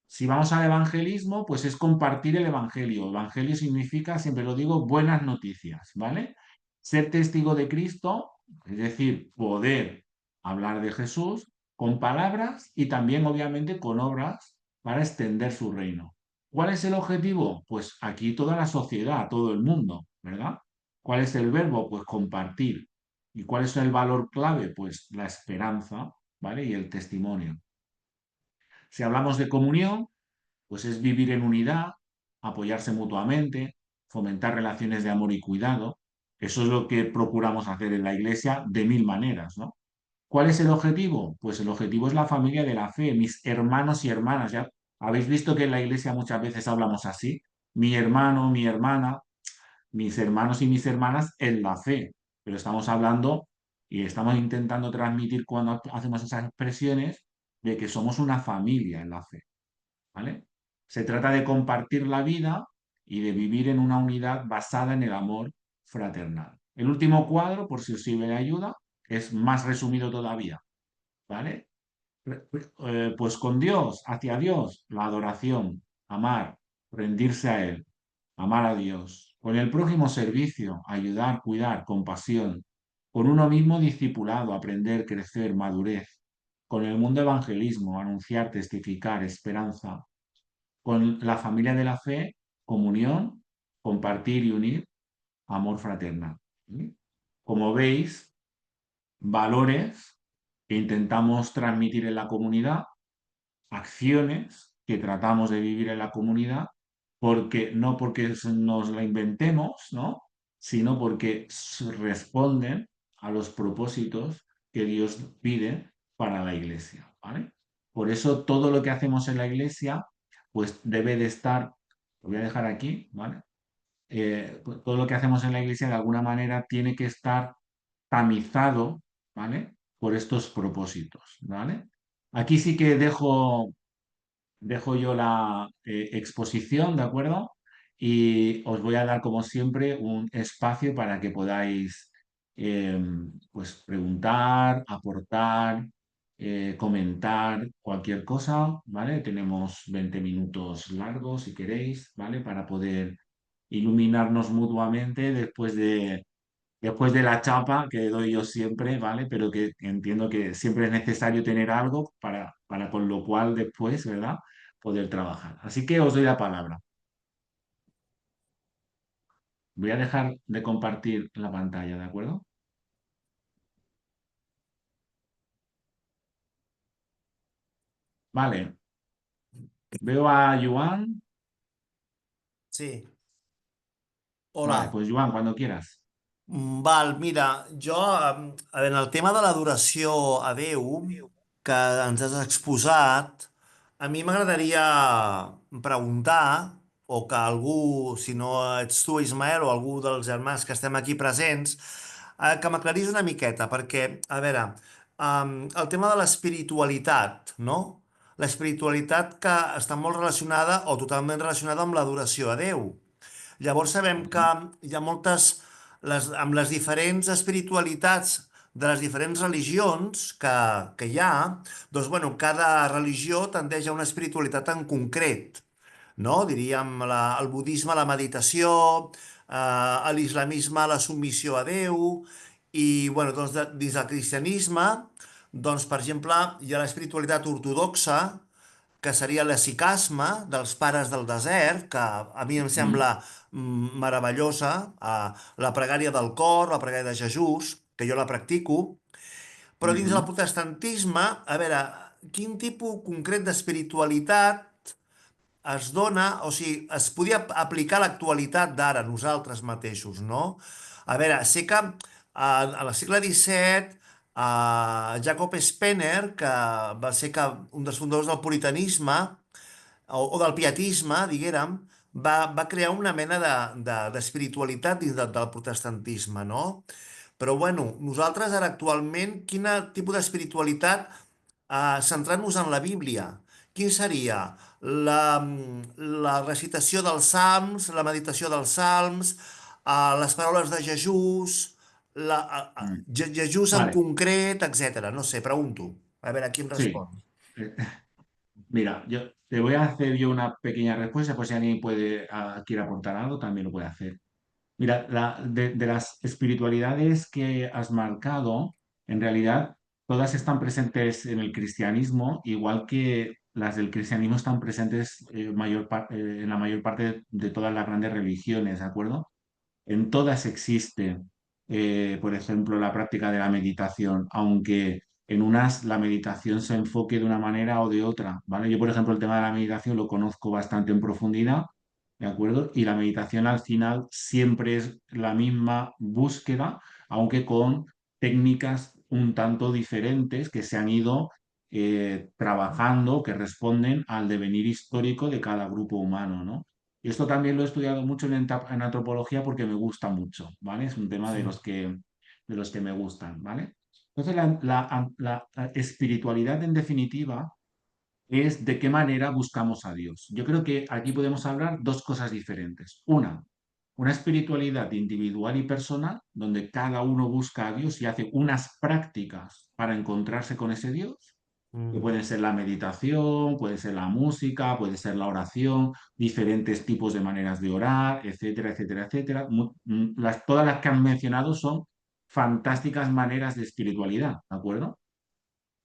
Si vamos al evangelismo, pues es compartir el evangelio. Evangelio significa, siempre lo digo, buenas noticias, ¿vale? Ser testigo de Cristo, es decir, poder hablar de Jesús con palabras y también, obviamente, con obras para extender su reino. ¿Cuál es el objetivo? Pues aquí toda la sociedad, todo el mundo, ¿verdad? ¿Cuál es el verbo? Pues compartir. ¿Y cuál es el valor clave? Pues la esperanza, ¿vale? Y el testimonio. Si hablamos de comunión, pues es vivir en unidad, apoyarse mutuamente, fomentar relaciones de amor y cuidado. Eso es lo que procuramos hacer en la iglesia de mil maneras, ¿no? ¿Cuál es el objetivo? Pues el objetivo es la familia de la fe, mis hermanos y hermanas. Ya habéis visto que en la iglesia muchas veces hablamos así, mi hermano, mi hermana, mis hermanos y mis hermanas en la fe, pero estamos hablando y estamos intentando transmitir cuando hacemos esas expresiones de que somos una familia en la fe. ¿Vale? Se trata de compartir la vida y de vivir en una unidad basada en el amor fraternal. El último cuadro, por si os sirve de ayuda, es más resumido todavía, ¿vale? Pues con Dios, hacia Dios, la adoración, amar, rendirse a Él, amar a Dios. Con el prójimo servicio, ayudar, cuidar, compasión. Con uno mismo discipulado, aprender, crecer, madurez. Con el mundo evangelismo, anunciar, testificar, esperanza, con la familia de la fe, comunión, compartir y unir, amor fraternal. ¿Sí? Como veis, valores que intentamos transmitir en la comunidad, acciones que tratamos de vivir en la comunidad, porque no porque nos la inventemos, ¿no? Sino porque responden a los propósitos que Dios pide para la iglesia, ¿vale? Por eso todo lo que hacemos en la iglesia, pues debe de estar, lo voy a dejar aquí, ¿vale? Pues todo lo que hacemos en la iglesia de alguna manera tiene que estar tamizado, ¿vale? Por estos propósitos, ¿vale? Aquí sí que dejo yo la exposición, ¿de acuerdo? Y os voy a dar, como siempre, un espacio para que podáis eh, pues preguntar, aportar, comentar cualquier cosa, ¿vale? Tenemos 20 minutos largos, si queréis, ¿vale? Para poder iluminarnos mutuamente después de la chapa que doy yo siempre, ¿vale? Pero que entiendo que siempre es necesario tener algo para con lo cual después, ¿verdad? Poder trabajar. Así que os doy la palabra. Voy a dejar de compartir la pantalla, ¿de acuerdo? Vale. Veo a Joan. Sí, Vale, hola. pues Joan, cuando quieras. Val, mira, jo, en el tema de l'adoració a Déu que ens has exposat, a mi m'agradaria preguntar, o que algú, si no ets tu, Ismael, o algú dels germans que estem aquí presents, que m'aclarís una miqueta, perquè, a veure, el tema de l'espiritualitat, no? L'espiritualitat que està molt relacionada o totalment relacionada amb l'adoració a Déu. Llavors sabem que Ujú, hi ha amb les diferents espiritualitats de les diferents religions que hi ha, doncs, bueno, cada religió tendeix a una espiritualitat en concret, no? Diríem el budisme, la meditació, l'islamisme, la submissió a Déu, i, bueno, doncs, dins del cristianisme, doncs, per exemple, hi ha l'espiritualitat ortodoxa, que seria l'esicasme dels pares del desert, que a mi em ujú, sembla meravellosa, la pregària del cor, la pregària de Jesús, que jo la practico, però dins del ujú. protestantisme, a veure, quin tipus concret d'espiritualitat es dona, o sigui, es podia aplicar a l'actualitat d'ara, nosaltres mateixos, no? A veure, sé que al segle XVII, Jacob Spener, que va ser un dels fundadors del puritanisme, o del pietisme, diguérem, va crear una mena d'espiritualitat dins del protestantisme, no? Però, bueno, nosaltres ara actualment, quin tipus d'espiritualitat, centrant-nos en la Bíblia, quin seria? La recitació dels salms, la meditació dels salms, les paraules de Jesús, Mm. Jesús en Vale, concret, etc. No sé, pregunto. A veure, qui em sí. respon. Eh, Mira, yo te voy a hacer yo una pequeña respuesta, pues si alguien quiere aportar algo, también lo puede hacer. Mira, de las espiritualidades que has marcado, en realidad todas están presentes en el cristianismo, igual que las del cristianismo están presentes en la mayor parte de todas las grandes religiones, ¿de acuerdo? En todas existe, por ejemplo, la práctica de la meditación, aunque en unas la meditación se enfoque de una manera o de otra, ¿vale? Yo, por ejemplo, el tema de la meditación lo conozco bastante en profundidad, ¿de acuerdo? Y la meditación al final siempre es la misma búsqueda, aunque con técnicas un tanto diferentes que se han ido trabajando, que responden al devenir histórico de cada grupo humano, ¿no? Y esto también lo he estudiado mucho en antropología porque me gusta mucho, ¿vale? Es un tema de los que me gustan, ¿vale? Entonces, la espiritualidad en definitiva es de qué manera buscamos a Dios. Yo creo que aquí podemos hablar dos cosas diferentes. Una espiritualidad individual y personal, donde cada uno busca a Dios y hace unas prácticas para encontrarse con ese Dios que Mm. pueden ser la meditación, puede ser la música, puede ser la oración, diferentes tipos de maneras de orar, etcétera, etcétera, etcétera. Todas las que han mencionado son fantásticas maneras de espiritualidad, ¿de acuerdo?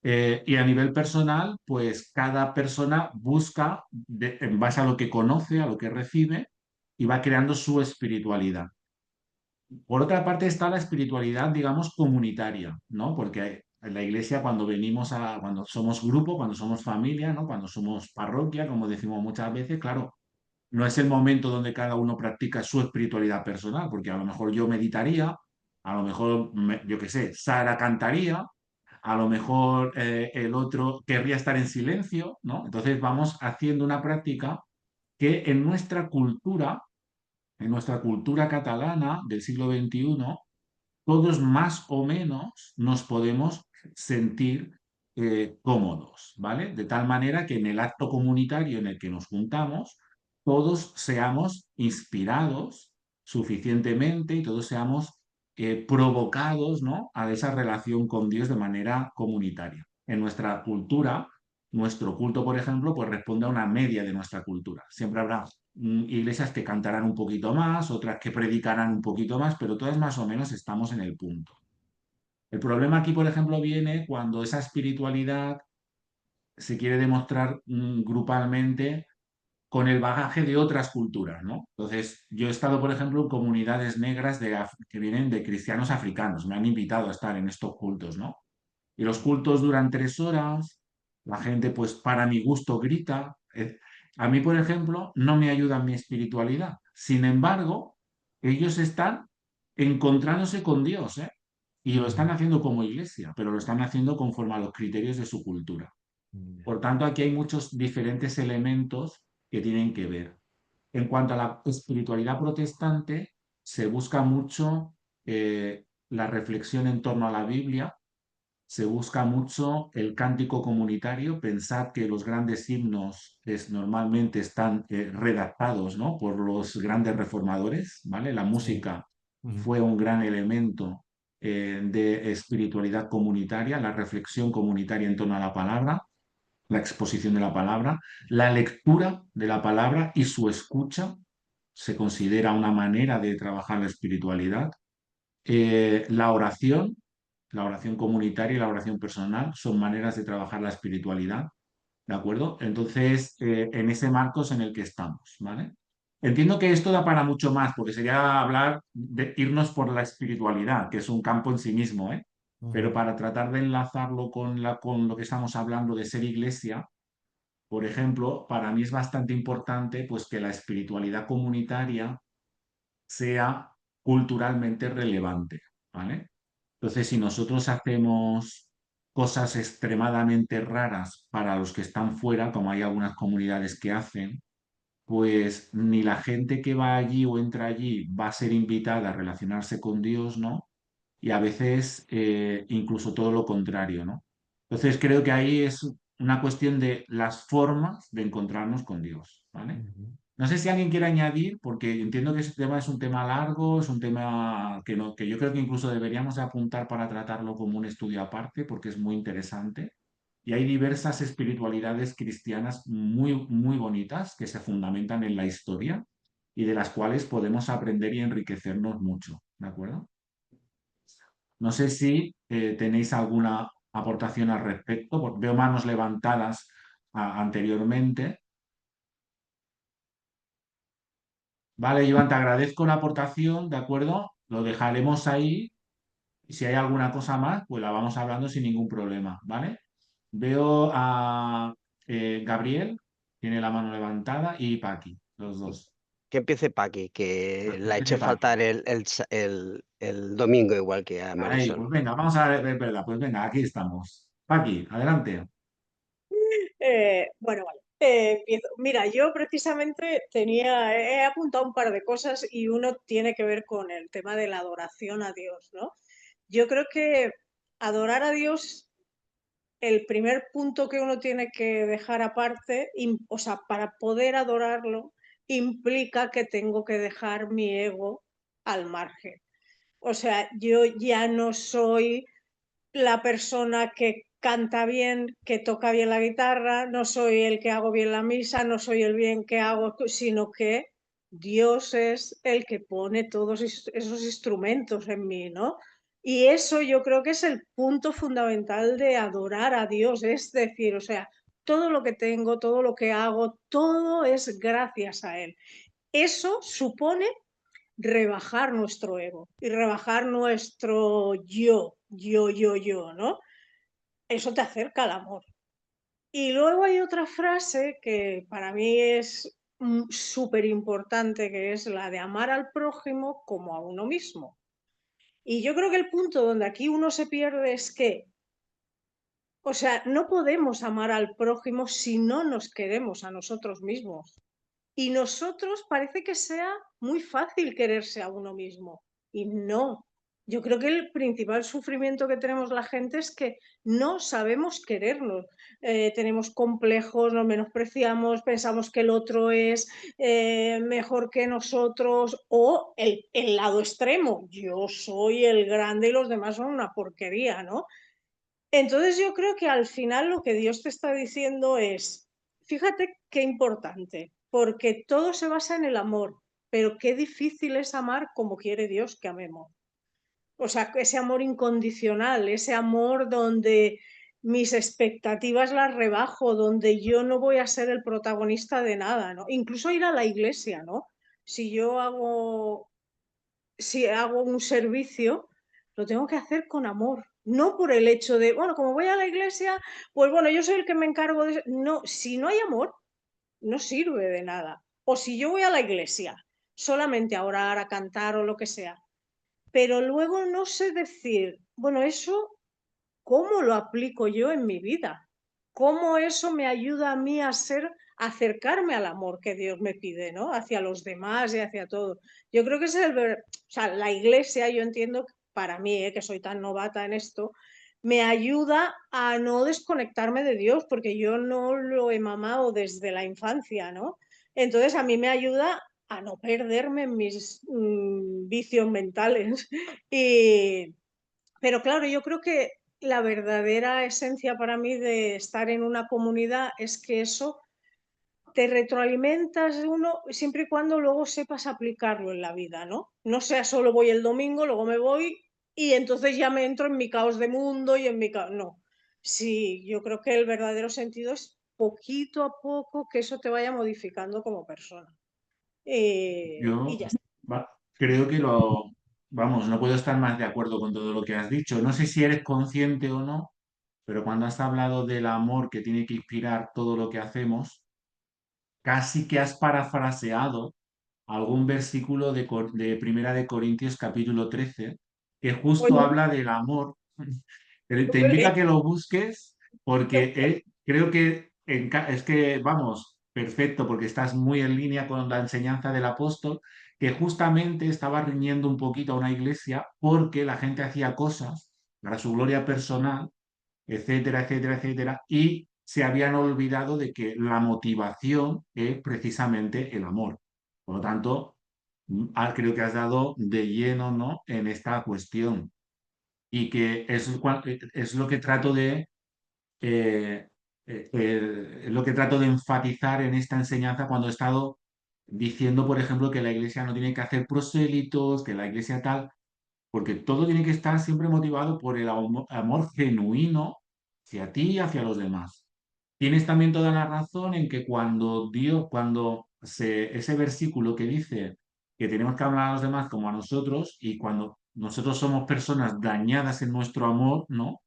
Y a nivel personal, pues cada persona busca, en base a lo que conoce, a lo que recibe, y va creando su espiritualidad. Por otra parte está la espiritualidad, digamos, comunitaria, ¿no? Porque en la iglesia cuando somos grupo, cuando somos familia, ¿no? Cuando somos parroquia, como decimos muchas veces, claro, no es el momento donde cada uno practica su espiritualidad personal, porque a lo mejor yo meditaría, a lo mejor, yo qué sé, Sara cantaría, a lo mejor el otro querría estar en silencio, ¿no? Entonces vamos haciendo una práctica que en nuestra cultura catalana del siglo XXI, todos más o menos nos podemos sentir cómodos, ¿vale? De tal manera que en el acto comunitario en el que nos juntamos, todos seamos inspirados suficientemente y todos seamos provocados, ¿no? A esa relación con Dios de manera comunitaria. En nuestra cultura, nuestro culto, por ejemplo, pues responde a una media de nuestra cultura. Siempre habrá iglesias que cantarán un poquito más, otras que predicarán un poquito más, pero todas más o menos estamos en el punto. El problema aquí, por ejemplo, viene cuando esa espiritualidad se quiere demostrar grupalmente con el bagaje de otras culturas, ¿no? Entonces, yo he estado, por ejemplo, en comunidades negras que vienen de cristianos africanos, me han invitado a estar en estos cultos, ¿no? Y los cultos duran 3 horas, la gente, pues, para mi gusto, grita. A mí, por ejemplo, no me ayuda en mi espiritualidad. Sin embargo, ellos están encontrándose con Dios, ¿eh? Y lo están Ujú. haciendo como iglesia, pero lo están haciendo conforme a los criterios de su cultura. Ya. Por tanto, aquí hay muchos diferentes elementos que tienen que ver. En cuanto a la espiritualidad protestante, se busca mucho la reflexión en torno a la Biblia, se busca mucho el cántico comunitario. Pensad que los grandes himnos normalmente están redactados, ¿no? Por los grandes reformadores, ¿vale? La Sí. música Ujú. fue un gran elemento de espiritualidad comunitaria, la reflexión comunitaria en torno a la palabra, la exposición de la palabra, la lectura de la palabra y su escucha se considera una manera de trabajar la espiritualidad. La oración comunitaria y la oración personal son maneras de trabajar la espiritualidad, ¿de acuerdo? Entonces, en ese marco es en el que estamos, ¿vale? Entiendo que esto da para mucho más, porque sería hablar de irnos por la espiritualidad, que es un campo en sí mismo, ¿eh? Pero Ujú. para tratar de enlazarlo con lo que estamos hablando de ser iglesia, por ejemplo, para mí es bastante importante pues que la espiritualidad comunitaria sea culturalmente relevante, ¿vale? Entonces, si nosotros hacemos cosas extremadamente raras para los que están fuera, como hay algunas comunidades que hacen, pues ni la gente que va allí o entra allí va a ser invitada a relacionarse con Dios, ¿no? Y a veces incluso todo lo contrario, ¿no? Entonces creo que ahí es una cuestión de las formas de encontrarnos con Dios, ¿vale? Ujú. No sé si alguien quiere añadir, porque entiendo que ese tema es un tema largo, es un tema que, no, que yo creo que incluso deberíamos de apuntar para tratarlo como un estudio aparte, porque es muy interesante. Y hay diversas espiritualidades cristianas muy, muy bonitas que se fundamentan en la historia y de las cuales podemos aprender y enriquecernos mucho, ¿de acuerdo? No sé si tenéis alguna aportación al respecto, porque veo manos levantadas anteriormente. Vale, Iván, te agradezco la aportación, ¿de acuerdo? Lo dejaremos ahí y si hay alguna cosa más, pues la vamos hablando sin ningún problema, ¿vale? Veo a Gabriel, tiene la mano levantada, y Paqui, los dos. Que empiece Paqui, que Ah, que la eché empiece Paqui. faltar el domingo igual que a Ahí, Marisol. pues venga, vamos a ver, verdad, pues venga, aquí estamos. Paqui, adelante. Bueno, vale. Empiezo. Mira, yo precisamente he apuntado un par de cosas y uno tiene que ver con el tema de la adoración a Dios, ¿no? Yo creo que adorar a Dios, el primer punto que uno tiene que dejar aparte, o sea, para poder adorarlo, implica que tengo que dejar mi ego al margen. O sea, yo ya no soy la persona que canta bien, que toca bien la guitarra, no soy el que hago bien la misa, no soy el bien que hago, sino que Dios es el que pone todos esos instrumentos en mí, ¿no? Y eso yo creo que es el punto fundamental de adorar a Dios, es decir, o sea, todo lo que tengo, todo lo que hago, todo es gracias a Él. eso supone rebajar nuestro ego y rebajar nuestro yo, ¿no? Eso te acerca al amor. Y luego hay otra frase que para mí es súper importante, que es la de amar al prójimo como a uno mismo. Y yo creo que el punto donde aquí uno se pierde es que, o sea, no podemos amar al prójimo si no nos queremos a nosotros mismos. Y nosotros parece que sea muy fácil quererse a uno mismo. Y no. Yo creo que el principal sufrimiento que tenemos la gente es que no sabemos querernos. Tenemos complejos, nos menospreciamos, pensamos que el otro es mejor que nosotros, o el lado extremo, yo soy el grande y los demás son una porquería, ¿no? Entonces yo creo que al final lo que Dios te está diciendo es, fíjate qué importante, porque todo se basa en el amor, pero qué difícil es amar como quiere Dios que amemos. O sea, ese amor incondicional, ese amor donde mis expectativas las rebajo, donde yo no voy a ser el protagonista de nada, ¿no? Incluso ir a la iglesia, ¿no? Si yo hago si hago un servicio, lo tengo que hacer con amor, no por el hecho de, bueno, como voy a la iglesia, pues bueno, yo soy el que me encargo de... No, si no hay amor, no sirve de nada. O si yo voy a la iglesia solamente a orar, a cantar o lo que sea, pero luego no sé decir, bueno, eso, ¿cómo lo aplico yo en mi vida? ¿Cómo eso me ayuda a mí a acercarme al amor que Dios me pide, ¿no? Hacia los demás y hacia todo. Yo creo que es o sea, la iglesia, yo entiendo, para mí, que soy tan novata en esto, me ayuda a no desconectarme de Dios, porque yo no lo he mamado desde la infancia, ¿no? Entonces a mí me ayuda a no perderme en mis vicios mentales. Y, pero claro, yo creo que la verdadera esencia para mí de estar en una comunidad es que eso te retroalimentas de uno siempre y cuando luego sepas aplicarlo en la vida, ¿no? No sea solo voy el domingo, luego me voy y entonces ya me entro en mi caos de mundo y en mi caos. No. Sí, yo creo que el verdadero sentido es poquito a poco que eso te vaya modificando como persona. Y Yo ya está. creo que vamos, no puedo estar más de acuerdo con todo lo que has dicho. No sé si eres consciente o no, pero cuando has hablado del amor que tiene que inspirar todo lo que hacemos, casi que has parafraseado algún versículo de Primera de Corintios capítulo 13 que justo Oye, habla del amor. no Te me invito a lees, que lo busques no porque creo que es que, vamos, perfecto, porque estás muy en línea con la enseñanza del apóstol, que justamente estaba riñendo un poquito a una iglesia porque la gente hacía cosas para su gloria personal, etcétera, etcétera, etcétera, y se habían olvidado de que la motivación es precisamente el amor. Por lo tanto, creo que has dado de lleno, ¿no?, en esta cuestión y que es lo que trato eh, lo que trato de enfatizar en esta enseñanza cuando he estado diciendo, por ejemplo, que la iglesia no tiene que hacer prosélitos, que la iglesia tal, porque todo tiene que estar siempre motivado por el amor genuino hacia ti y hacia los demás. Tienes también toda la razón en que ese versículo que dice que tenemos que hablar a los demás como a nosotros y cuando nosotros somos personas dañadas en nuestro amor, ¿no?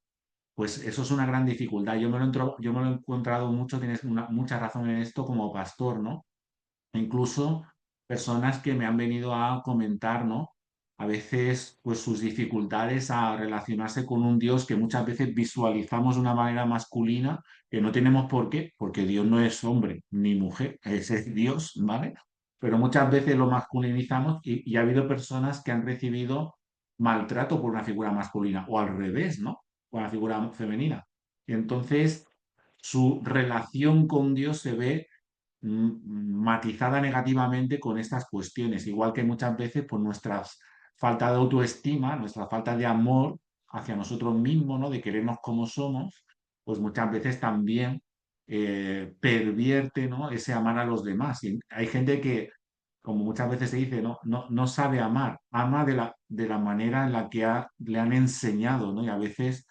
Pues eso es una gran dificultad. Yo me lo he encontrado mucho, tienes mucha razón en esto como pastor, ¿no? Incluso personas que me han venido a comentar, ¿no? A veces, pues sus dificultades a relacionarse con un Dios que muchas veces visualizamos de una manera masculina, que no tenemos por qué, porque Dios no es hombre ni mujer, es Dios, ¿vale? Pero muchas veces lo masculinizamos y ha habido personas que han recibido maltrato por una figura masculina, o al revés, ¿no? Por una figura femenina. Y entonces su relación con Dios se ve matizada negativamente con estas cuestiones, igual que muchas veces por nuestra falta de autoestima, nuestra falta de amor hacia nosotros mismos, ¿no? De querernos como somos, pues muchas veces también pervierte, ¿no?, ese amar a los demás. Y hay gente que, como muchas veces se dice, no sabe amar, ama de la manera en la que le han enseñado, ¿no? Y a veces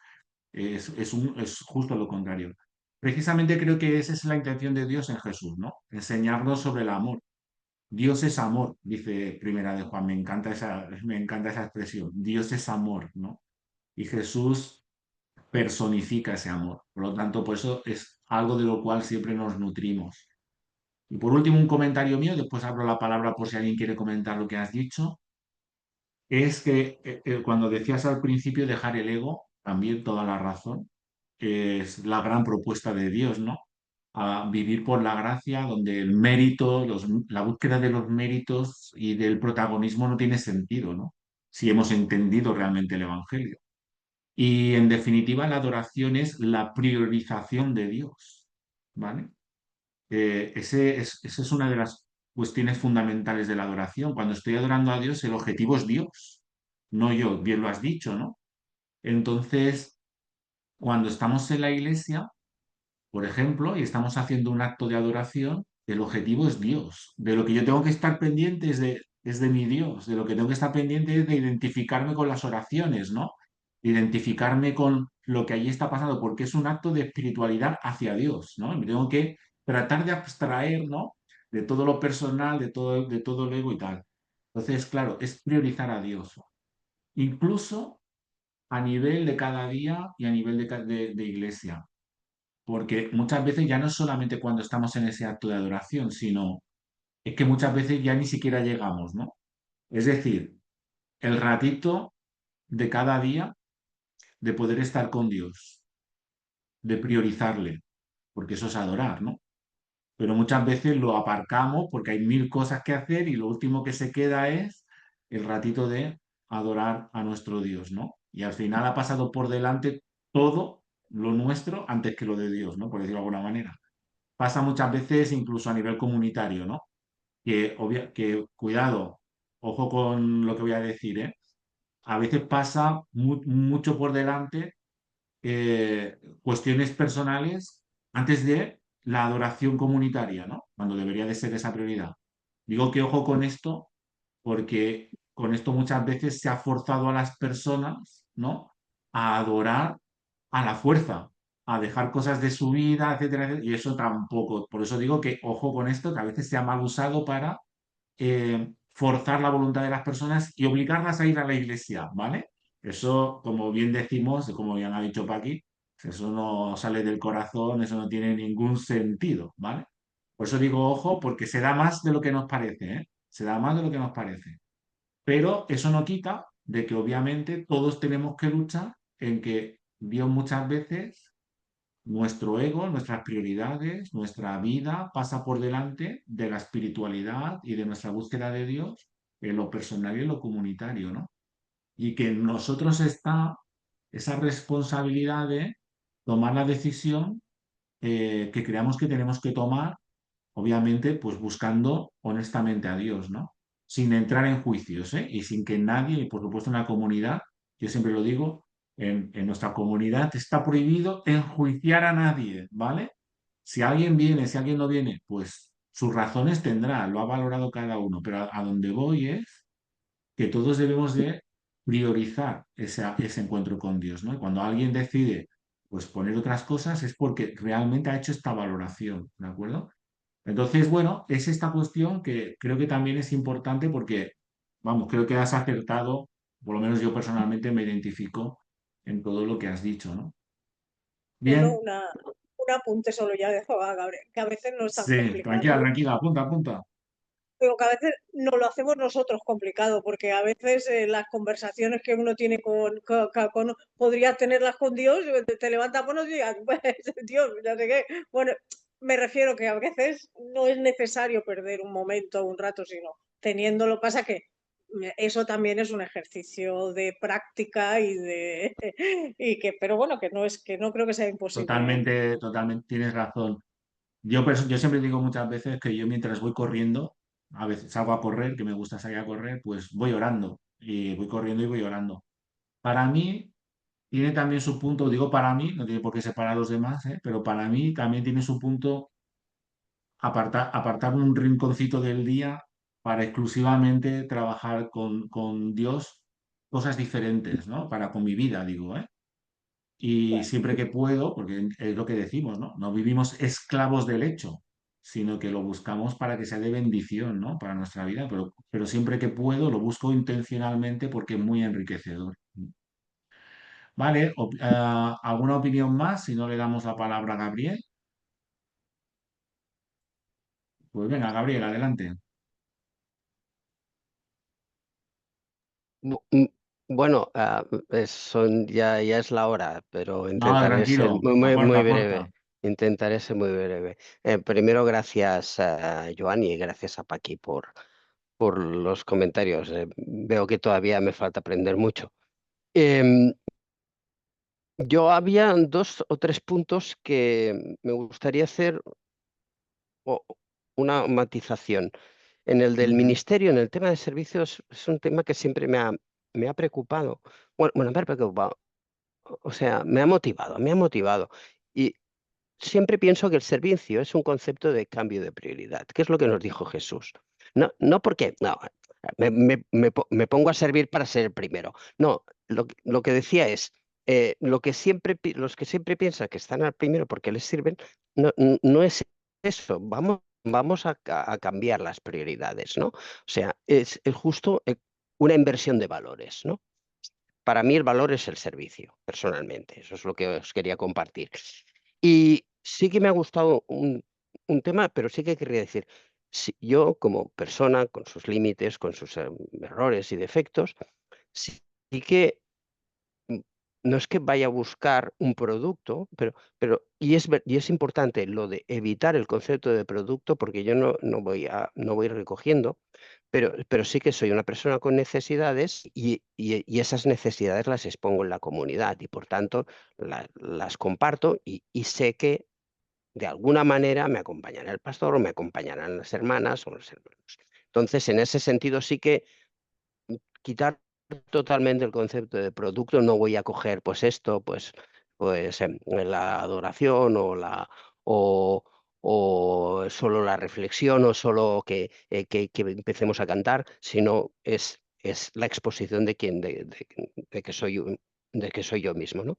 es justo lo contrario. Precisamente creo que esa es la intención de Dios en Jesús, ¿no? Enseñarnos sobre el amor. Dios es amor, dice Primera de Juan, me encanta esa expresión. Dios es amor, ¿no? Y Jesús personifica ese amor. Por lo tanto, por eso es algo de lo cual siempre nos nutrimos. Y por último, un comentario mío, después abro la palabra por si alguien quiere comentar lo que has dicho, es que cuando decías al principio dejar el ego, también toda la razón, es la gran propuesta de Dios, ¿no? A vivir por la gracia, donde el mérito, la búsqueda de los méritos y del protagonismo no tiene sentido, ¿no? Si hemos entendido realmente el Evangelio. Y en definitiva, la adoración es la priorización de Dios, ¿vale? Esa es una de las cuestiones fundamentales de la adoración. Cuando estoy adorando a Dios, el objetivo es Dios, no yo, bien lo has dicho, ¿no? Entonces, cuando estamos en la iglesia, por ejemplo, y estamos haciendo un acto de adoración, el objetivo es Dios. De lo que yo tengo que estar pendiente es de mi Dios. De lo que tengo que estar pendiente es de identificarme con las oraciones, ¿no? Identificarme con lo que allí está pasando, porque es un acto de espiritualidad hacia Dios, ¿no? Y me tengo que tratar de abstraer, ¿no? De todo lo personal, de todo el ego y tal. Entonces, claro, es priorizar a Dios. Incluso a nivel de cada día y a nivel de iglesia. Porque muchas veces ya no es solamente cuando estamos en ese acto de adoración, sino es que muchas veces ya ni siquiera llegamos, ¿no? Es decir, el ratito de cada día de poder estar con Dios, de priorizarle, porque eso es adorar, ¿no? Pero muchas veces lo aparcamos porque hay mil cosas que hacer y lo último que se queda es el ratito de adorar a nuestro Dios, ¿no? Y al final ha pasado por delante todo lo nuestro antes que lo de Dios, ¿no? Por decirlo de alguna manera. Pasa muchas veces incluso a nivel comunitario, ¿no? Que cuidado, ojo con lo que voy a decir, ¿eh? A veces pasa mucho por delante cuestiones personales antes de la adoración comunitaria, ¿no? Cuando debería de ser esa prioridad. Digo que ojo con esto porque con esto muchas veces se ha forzado a las personas, ¿no? A adorar a la fuerza, a dejar cosas de su vida, etcétera, etcétera, y eso tampoco. Por eso digo que ojo con esto, que a veces se ha mal usado para forzar la voluntad de las personas y obligarlas a ir a la iglesia, ¿vale? Eso, como bien decimos, como ya ha dicho Paqui, eso no sale del corazón, eso no tiene ningún sentido, ¿vale? Por eso digo ojo, porque se da más de lo que nos parece, ¿eh? Se da más de lo que nos parece. Pero eso no quita de que obviamente todos tenemos que luchar en que Dios muchas veces, nuestro ego, nuestras prioridades, nuestra vida pasa por delante de la espiritualidad y de nuestra búsqueda de Dios en lo personal y en lo comunitario, ¿no? Y que en nosotros está esa responsabilidad de tomar la decisión que creamos que tenemos que tomar, obviamente, pues buscando honestamente a Dios, ¿no? Sin entrar en juicios, ¿eh? Y sin que nadie, y por supuesto en la comunidad, yo siempre lo digo, en nuestra comunidad está prohibido enjuiciar a nadie, ¿vale? Si alguien viene, si alguien no viene, pues sus razones tendrá, lo ha valorado cada uno, pero a donde voy es que todos debemos de priorizar ese encuentro con Dios, ¿no? Y cuando alguien decide pues poner otras cosas es porque realmente ha hecho esta valoración, ¿de acuerdo? Entonces, bueno, es esta cuestión que creo que también es importante porque, vamos, creo que has acertado, por lo menos yo personalmente me identifico en todo lo que has dicho, ¿no? Bueno, Bien, un apunte solo ya dejo a Gabriel, que a veces no es tan sí, complicado. tranquila, tranquila, apunta, apunta. Digo que a veces no lo hacemos nosotros complicado, porque a veces las conversaciones que uno tiene podría tenerlas con Dios, te levantas buenos días, pues, Dios, ya sé qué. Bueno, me refiero que a veces no es necesario perder un momento o un rato, sino teniéndolo. Pasa que eso también es un ejercicio de práctica pero bueno, que no creo que sea imposible, ¿eh? Totalmente, totalmente, tienes razón. Yo siempre digo muchas veces que yo mientras voy corriendo, a veces salgo a correr, que me gusta salir a correr, pues voy orando y voy corriendo y voy orando. Para mí tiene también su punto, digo para mí, no tiene por qué separar a los demás, ¿eh? Pero para mí también tiene su punto apartar un rinconcito del día para exclusivamente trabajar con Dios cosas diferentes, ¿no? Para con mi vida, digo, ¿eh? Y Bueno, siempre que puedo, porque es lo que decimos, ¿no? No vivimos esclavos del hecho. sino que lo buscamos para que sea de bendición, ¿no? Para nuestra vida, pero siempre que puedo lo busco intencionalmente porque es muy enriquecedor. Vale, ¿alguna opinión más? Si no le damos la palabra a Gabriel. Pues venga, Gabriel, adelante. Bu- mm, Bueno, ya es la hora, pero No, intentaré ser tranquilo, aporta, muy aporta. breve. Intentaré ser muy breve. Primero, gracias a Joan y gracias a Paqui por los comentarios. Veo que todavía me falta aprender mucho. Em, yo había dos o tres puntos que me gustaría hacer o- una matización. En el del Ujú. ministerio, en el tema de servicios, es un tema que siempre me ha preocupado. Bueno, me ha preocupado. O sea, me ha motivado. Y siempre pienso que el servicio es un concepto de cambio de prioridad, que es lo que nos dijo Jesús. No porque, no, me pongo a servir para ser el primero. No, lo que decía es, los que siempre piensan que están al primero porque les sirven, no es eso. Vamos a cambiar las prioridades, ¿no? O sea, es justo una inversión de valores, ¿no? Para mí el valor es el servicio, personalmente. Eso es lo que os quería compartir. Y sí que me ha gustado un tema, pero sí que querría decir, yo como persona, con sus límites, con sus errores y defectos, sí, sí que mm, no es que vaya a buscar un producto, y es importante lo de evitar el concepto de producto, porque yo no voy recogiendo, pero sí que soy una persona con necesidades y esas necesidades las expongo en la comunidad y por tanto las comparto y sé que de alguna manera me acompañará el pastor o me acompañarán las hermanas o los hermanos. Entonces, en ese sentido sí que quitar totalmente el concepto de producto, no voy a coger pues esto, la adoración o, o solo la reflexión o solo que empecemos a cantar, sino es la exposición de que soy, de que soy yo mismo, ¿no?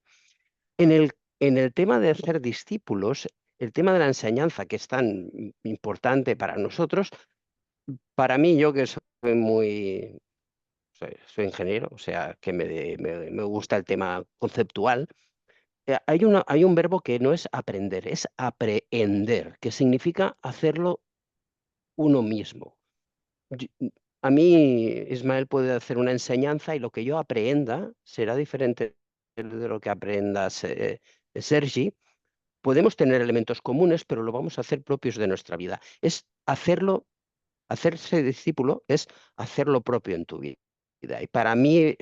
En el tema de hacer discípulos, el tema de la enseñanza, que es tan importante para nosotros, para mí, yo que soy ingeniero, o sea, que me gusta el tema conceptual. Hay un verbo que no es aprender, es aprehender, que significa hacerlo uno mismo. Yo- A mí, Ismael puede hacer una enseñanza y lo que yo aprenda será diferente de lo que aprenda Sergi. Podemos tener elementos comunes, pero lo vamos a hacer propios de nuestra vida. Es hacerlo. Hacerse discípulo es hacer lo propio en tu vida. Y para mí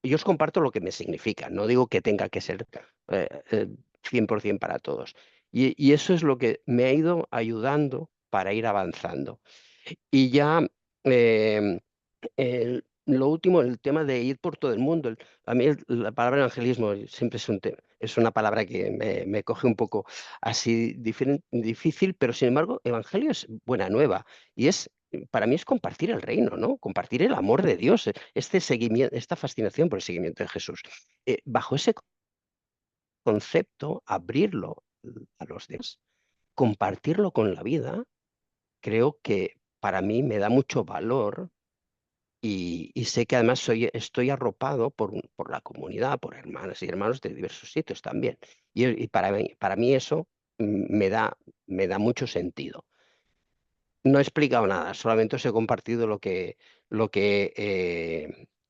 yo os comparto lo que me significa, no digo que tenga que ser 100% para todos. Y eso es lo que me ha ido ayudando para ir avanzando. Y ya eh, lo último, el tema de ir por todo el mundo. A mí la palabra evangelismo siempre es una palabra que me coge un poco así difícil, pero sin embargo, evangelio es buena nueva y para mí es compartir el reino, ¿no? Compartir el amor de Dios, este seguimiento, esta fascinación por el seguimiento de Jesús. Bajo ese concepto, abrirlo a los demás, compartirlo con la vida, creo que para mí me da mucho valor y sé que además estoy arropado por la comunidad, por hermanas y hermanos de diversos sitios también. Y para mí eso me da mucho sentido. No he explicado nada, solamente os he compartido lo que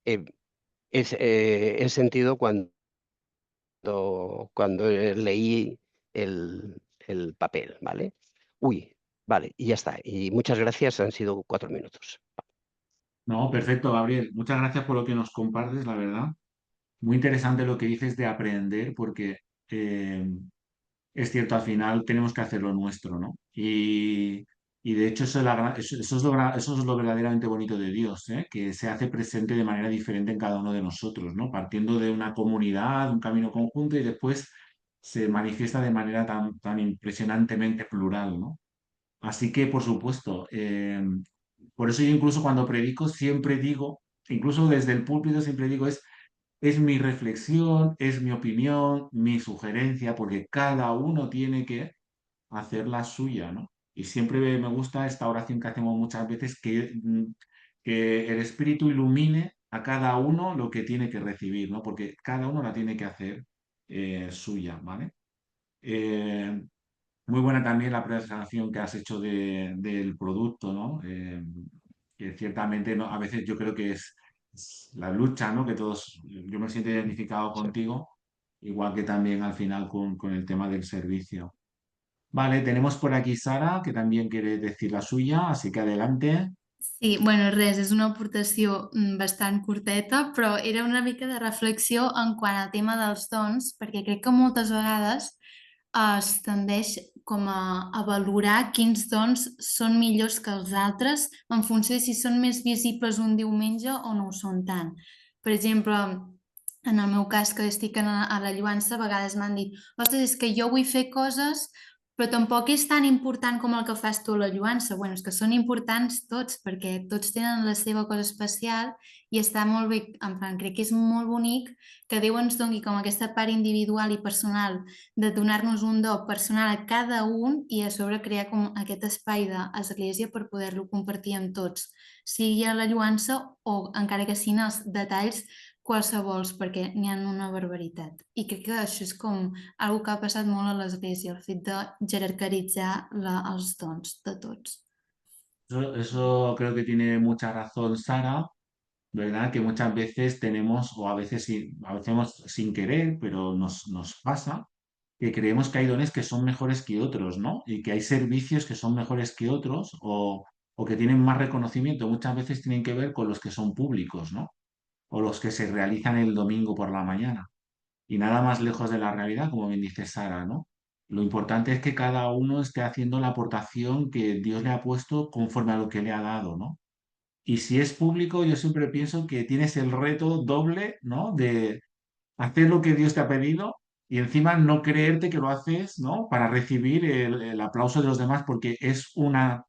he, he sentido cuando leí el papel, ¿vale? Uy, vale, y ya está. Y muchas gracias, han sido 4 minutos. No, perfecto, Gabriel. Muchas gracias por lo que nos compartes, la verdad. Muy interesante lo que dices de aprender, porque eh, es cierto, al final tenemos que hacer lo nuestro, ¿no? Y de hecho eso es lo verdaderamente bonito de Dios, ¿eh? Que se hace presente de manera diferente en cada uno de nosotros, ¿no? Partiendo de una comunidad, un camino conjunto y después se manifiesta de manera tan impresionantemente plural, ¿no? Así que, por supuesto, por eso yo incluso cuando predico siempre digo, incluso desde el púlpito siempre digo, es mi reflexión, es mi opinión, mi sugerencia, porque cada uno tiene que hacer la suya, ¿no? Y siempre me gusta esta oración que hacemos muchas veces, que el Espíritu ilumine a cada uno lo que tiene que recibir, ¿no? Porque cada uno la tiene que hacer suya, ¿vale? Eh, Muy buena también la presentación que has hecho del producto, ¿no? Que ciertamente a veces yo creo que es la lucha, ¿no? Que todos, yo me siento identificado Sí. contigo, igual que también al final con el tema del servicio. Vale, tenemos por aquí Sara, que también quiere decir la suya, así que adelante. Sí, bueno, res, és una aportació bastant curteta, però era una mica de reflexió en quant al tema dels dons, perquè crec que moltes vegades es tendeix com a valorar quins dons són millors que els altres en funció de si són més visibles un diumenge o no ho són tant. Per exemple, en el meu cas, que estic a la Lloança, a vegades m'han dit ostres, és que jo vull fer coses però tampoc és tan important com el que fas tu a la Lloança. Bueno, és que són importants tots, perquè tots tenen la seva cosa especial i està molt bé, en plan, crec que és molt bonic que Déu ens doni com aquesta part individual i personal de donar-nos un do personal a cada un i a sobre crear com aquest espai d'església per poder-lo compartir amb tots, sigui a la Lloança o encara que siguin els detalls qualsevols, perquè n'hi ha una barbaritat. I crec que això és com algo que ha passat molt a l'Església, el fet de jerarquitzar els dons de tots. Eso creo que tiene mucha razón Sara, ¿verdad? Que muchas veces tenemos, o a veces sin querer, pero nos pasa, que creemos que hay dones que son mejores que otros, ¿no? Y que hay servicios que son mejores que otros o que tienen más reconocimiento. Muchas veces tienen que ver con los que son públicos, ¿no? O los que se realizan el domingo por la mañana. Y nada más lejos de la realidad, como bien dice Sara, ¿no? Lo importante es que cada uno esté haciendo la aportación que Dios le ha puesto conforme a lo que le ha dado, ¿no? Y si es público, yo siempre pienso que tienes el reto doble, ¿no? De hacer lo que Dios te ha pedido y encima no creerte que lo haces, ¿no? Para recibir el aplauso de los demás, porque es una,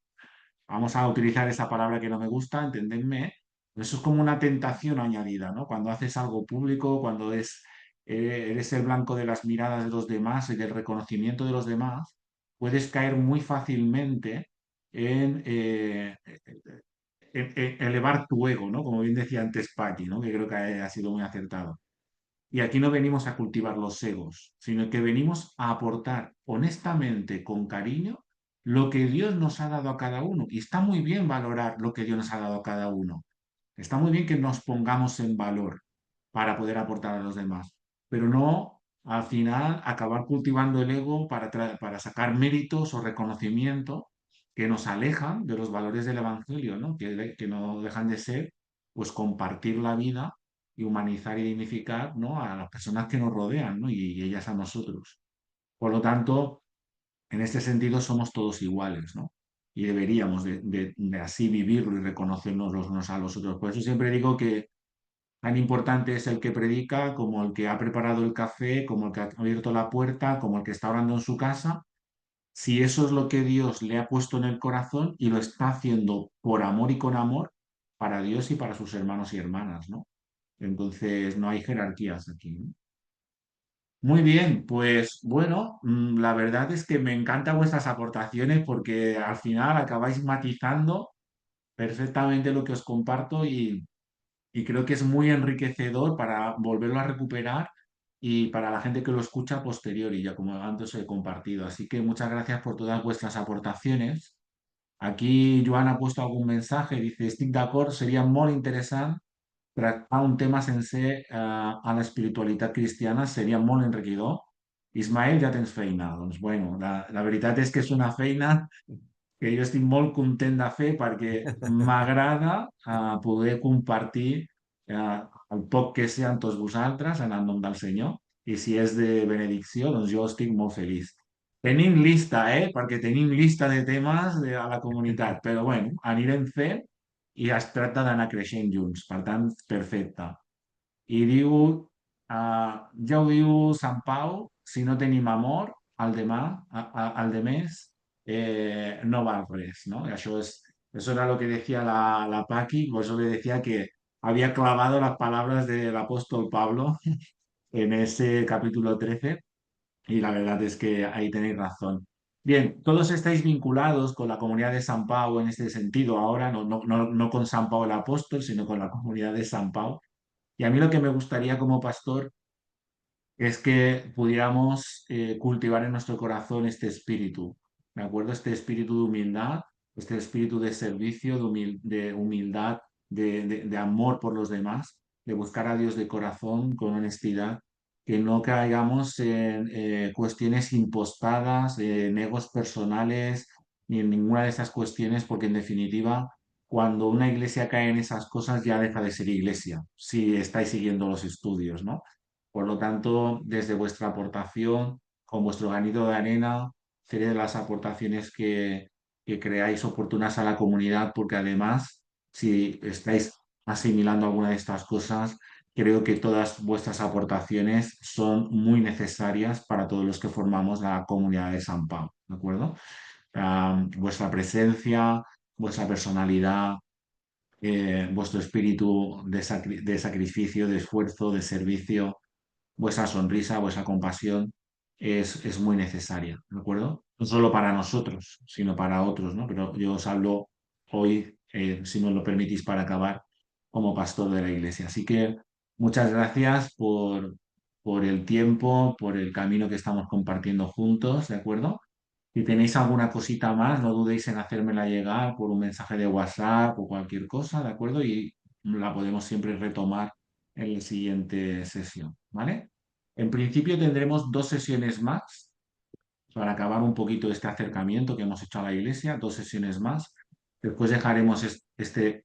vamos a utilizar esa palabra que no me gusta, entendedme, eso es como una tentación añadida, ¿no? Cuando haces algo público, cuando eres el blanco de las miradas de los demás y del reconocimiento de los demás, puedes caer muy fácilmente en, elevar tu ego, ¿no? Como bien decía antes Patti, ¿no? Que creo que ha sido muy acertado. Y aquí no venimos a cultivar los egos, sino que venimos a aportar honestamente, con cariño, lo que Dios nos ha dado a cada uno. Y está muy bien valorar lo que Dios nos ha dado a cada uno. Está muy bien que nos pongamos en valor para poder aportar a los demás, pero no al final acabar cultivando el ego para sacar méritos o reconocimiento que nos alejan de los valores del Evangelio, ¿no? Que no dejan de ser, pues, compartir la vida y humanizar y dignificar, ¿no? A las personas que nos rodean, ¿no? Y ellas a nosotros. Por lo tanto, en este sentido somos todos iguales, ¿no? Y deberíamos de así vivirlo y reconocernos los unos a los otros. Por eso siempre digo que tan importante es el que predica como el que ha preparado el café, como el que ha abierto la puerta, como el que está orando en su casa. Si eso es lo que Dios le ha puesto en el corazón y lo está haciendo por amor y con amor para Dios y para sus hermanos y hermanas, ¿no? Entonces no hay jerarquías aquí, ¿no? Muy bien, pues bueno, la verdad es que me encantan vuestras aportaciones porque al final acabáis matizando perfectamente lo que os comparto y creo que es muy enriquecedor para volverlo a recuperar y para la gente que lo escucha posterior y ya como antes he compartido. Así que muchas gracias por todas vuestras aportaciones. Aquí Joan ha puesto algún mensaje, dice, estic d'acord, seria molt interessant tractar un tema sencer a l'espiritualitat cristiana, seria molt enriquidor. Ismael, ja tens feina. Doncs bueno, la veritat és que és una feina que jo estic molt content de fer perquè m'agrada poder compartir el poc que sé amb tots vosaltres en el nom del Senyor i si és de benedicció, doncs jo estic molt feliç. Tenim llista, perquè tenim llista de temes a la comunitat, però bueno, anirem fent i es tracta d'anar creixent junts, per tant, perfecte. I diu, ja ho diu Sant Pau, si no tenim amor, al demà, al demés, no val res, ¿no? Y eso era lo que decía la Paqui, por eso le decía que había clavado las palabras del apóstol Pablo en ese capítulo 13 y la verdad es que ahí tenéis razón. Bien, todos estáis vinculados con la comunidad de San Pau en este sentido ahora, no con San Pau el apóstol, sino con la comunidad de San Pau. Y a mí lo que me gustaría como pastor es que pudiéramos cultivar en nuestro corazón este espíritu, ¿de acuerdo? Este espíritu de humildad, este espíritu de servicio, de humildad, de amor por los demás, de buscar a Dios de corazón con honestidad, que no caigamos en cuestiones impostadas, en egos personales, ni en ninguna de esas cuestiones, porque en definitiva, cuando una iglesia cae en esas cosas ya deja de ser iglesia, si estáis siguiendo los estudios, ¿no? Por lo tanto, desde vuestra aportación, con vuestro granito de arena, sería de las aportaciones que creáis oportunas a la comunidad, porque además, si estáis asimilando alguna de estas cosas, creo que todas vuestras aportaciones son muy necesarias para todos los que formamos la comunidad de San Pau, ¿de acuerdo? Vuestra presencia, vuestra personalidad, vuestro espíritu de sacrificio, de esfuerzo, de servicio, vuestra sonrisa, vuestra compasión es muy necesaria, ¿de acuerdo? No solo para nosotros, sino para otros, ¿no? Pero yo os hablo hoy, si me lo permitís, para acabar como pastor de la iglesia. Así que muchas gracias por el tiempo, por el camino que estamos compartiendo juntos, ¿de acuerdo? Si tenéis alguna cosita más, no dudéis en hacérmela llegar por un mensaje de WhatsApp o cualquier cosa, ¿de acuerdo? Y la podemos siempre retomar en la siguiente sesión, ¿vale? En principio tendremos 2 sesiones más para acabar un poquito este acercamiento que hemos hecho a la iglesia, 2 sesiones más. Después dejaremos este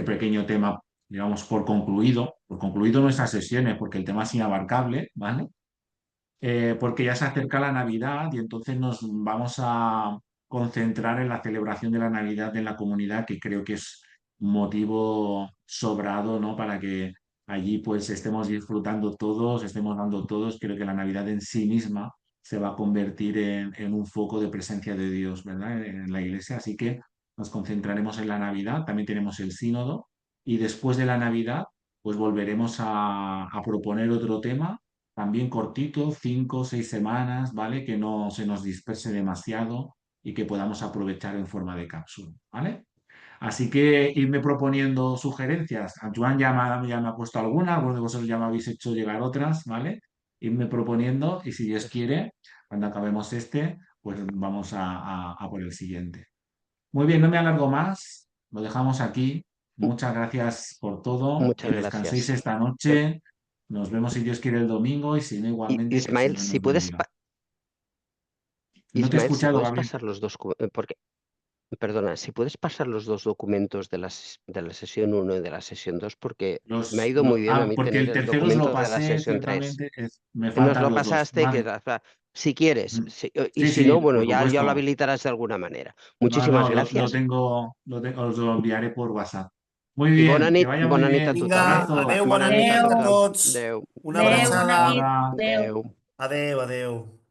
pequeño tema, digamos, por concluido nuestras sesiones, porque el tema es inabarcable, ¿vale? Porque ya se acerca la Navidad y entonces nos vamos a concentrar en la celebración de la Navidad en la comunidad, que creo que es motivo sobrado, ¿no? Para que allí pues estemos disfrutando todos, estemos dando todos. Creo que la Navidad en sí misma se va a convertir en un foco de presencia de Dios, ¿verdad? En la iglesia. Así que nos concentraremos en la Navidad. También tenemos el sínodo y después de la Navidad pues volveremos a proponer otro tema también cortito, 5 o 6 semanas, ¿vale? Que no se nos disperse demasiado y que podamos aprovechar en forma de cápsula, ¿vale? Así que irme proponiendo sugerencias. A Joan ya me ha puesto alguna de vosotros ya me habéis hecho llegar otras, ¿vale? Irme proponiendo y si Dios quiere, cuando acabemos este, pues vamos a por el siguiente. Muy bien, no me alargo más, lo dejamos aquí. Muchas gracias por todo, Muchas que descanséis gracias. esta noche. Nos vemos si Dios quiere el domingo y si no, igualmente que el Ismael, Señor si nos puedes, bendiga. No te he escuchado, Gabriel. pasar los dos, porque, perdona, si puedes pasar los dos documentos de la sesión 1 y de la sesión 2, porque me ha ido muy bien a mí Porque tener el el tercero os lo documento de la pasé, sesión 3. ciertamente, me Nos faltan lo los dos. pasaste, Vale. si quieres, Mm. y Sí, si no, sí, bueno, por ya lo supuesto. habilitarás de alguna manera. No, Muchísimas no, lo gracias tengo, os lo enviaré por WhatsApp. Muy y bona bien, que nit, vaya muy bona nit a bien. Vinga, tothom. Abrazo. adeu, bona Bona nit nit a a Adeu, tothom. tots. Adéu, Una adeu, bona abraçada. nit, Hola. adeu. adéu. Adeu, adeu.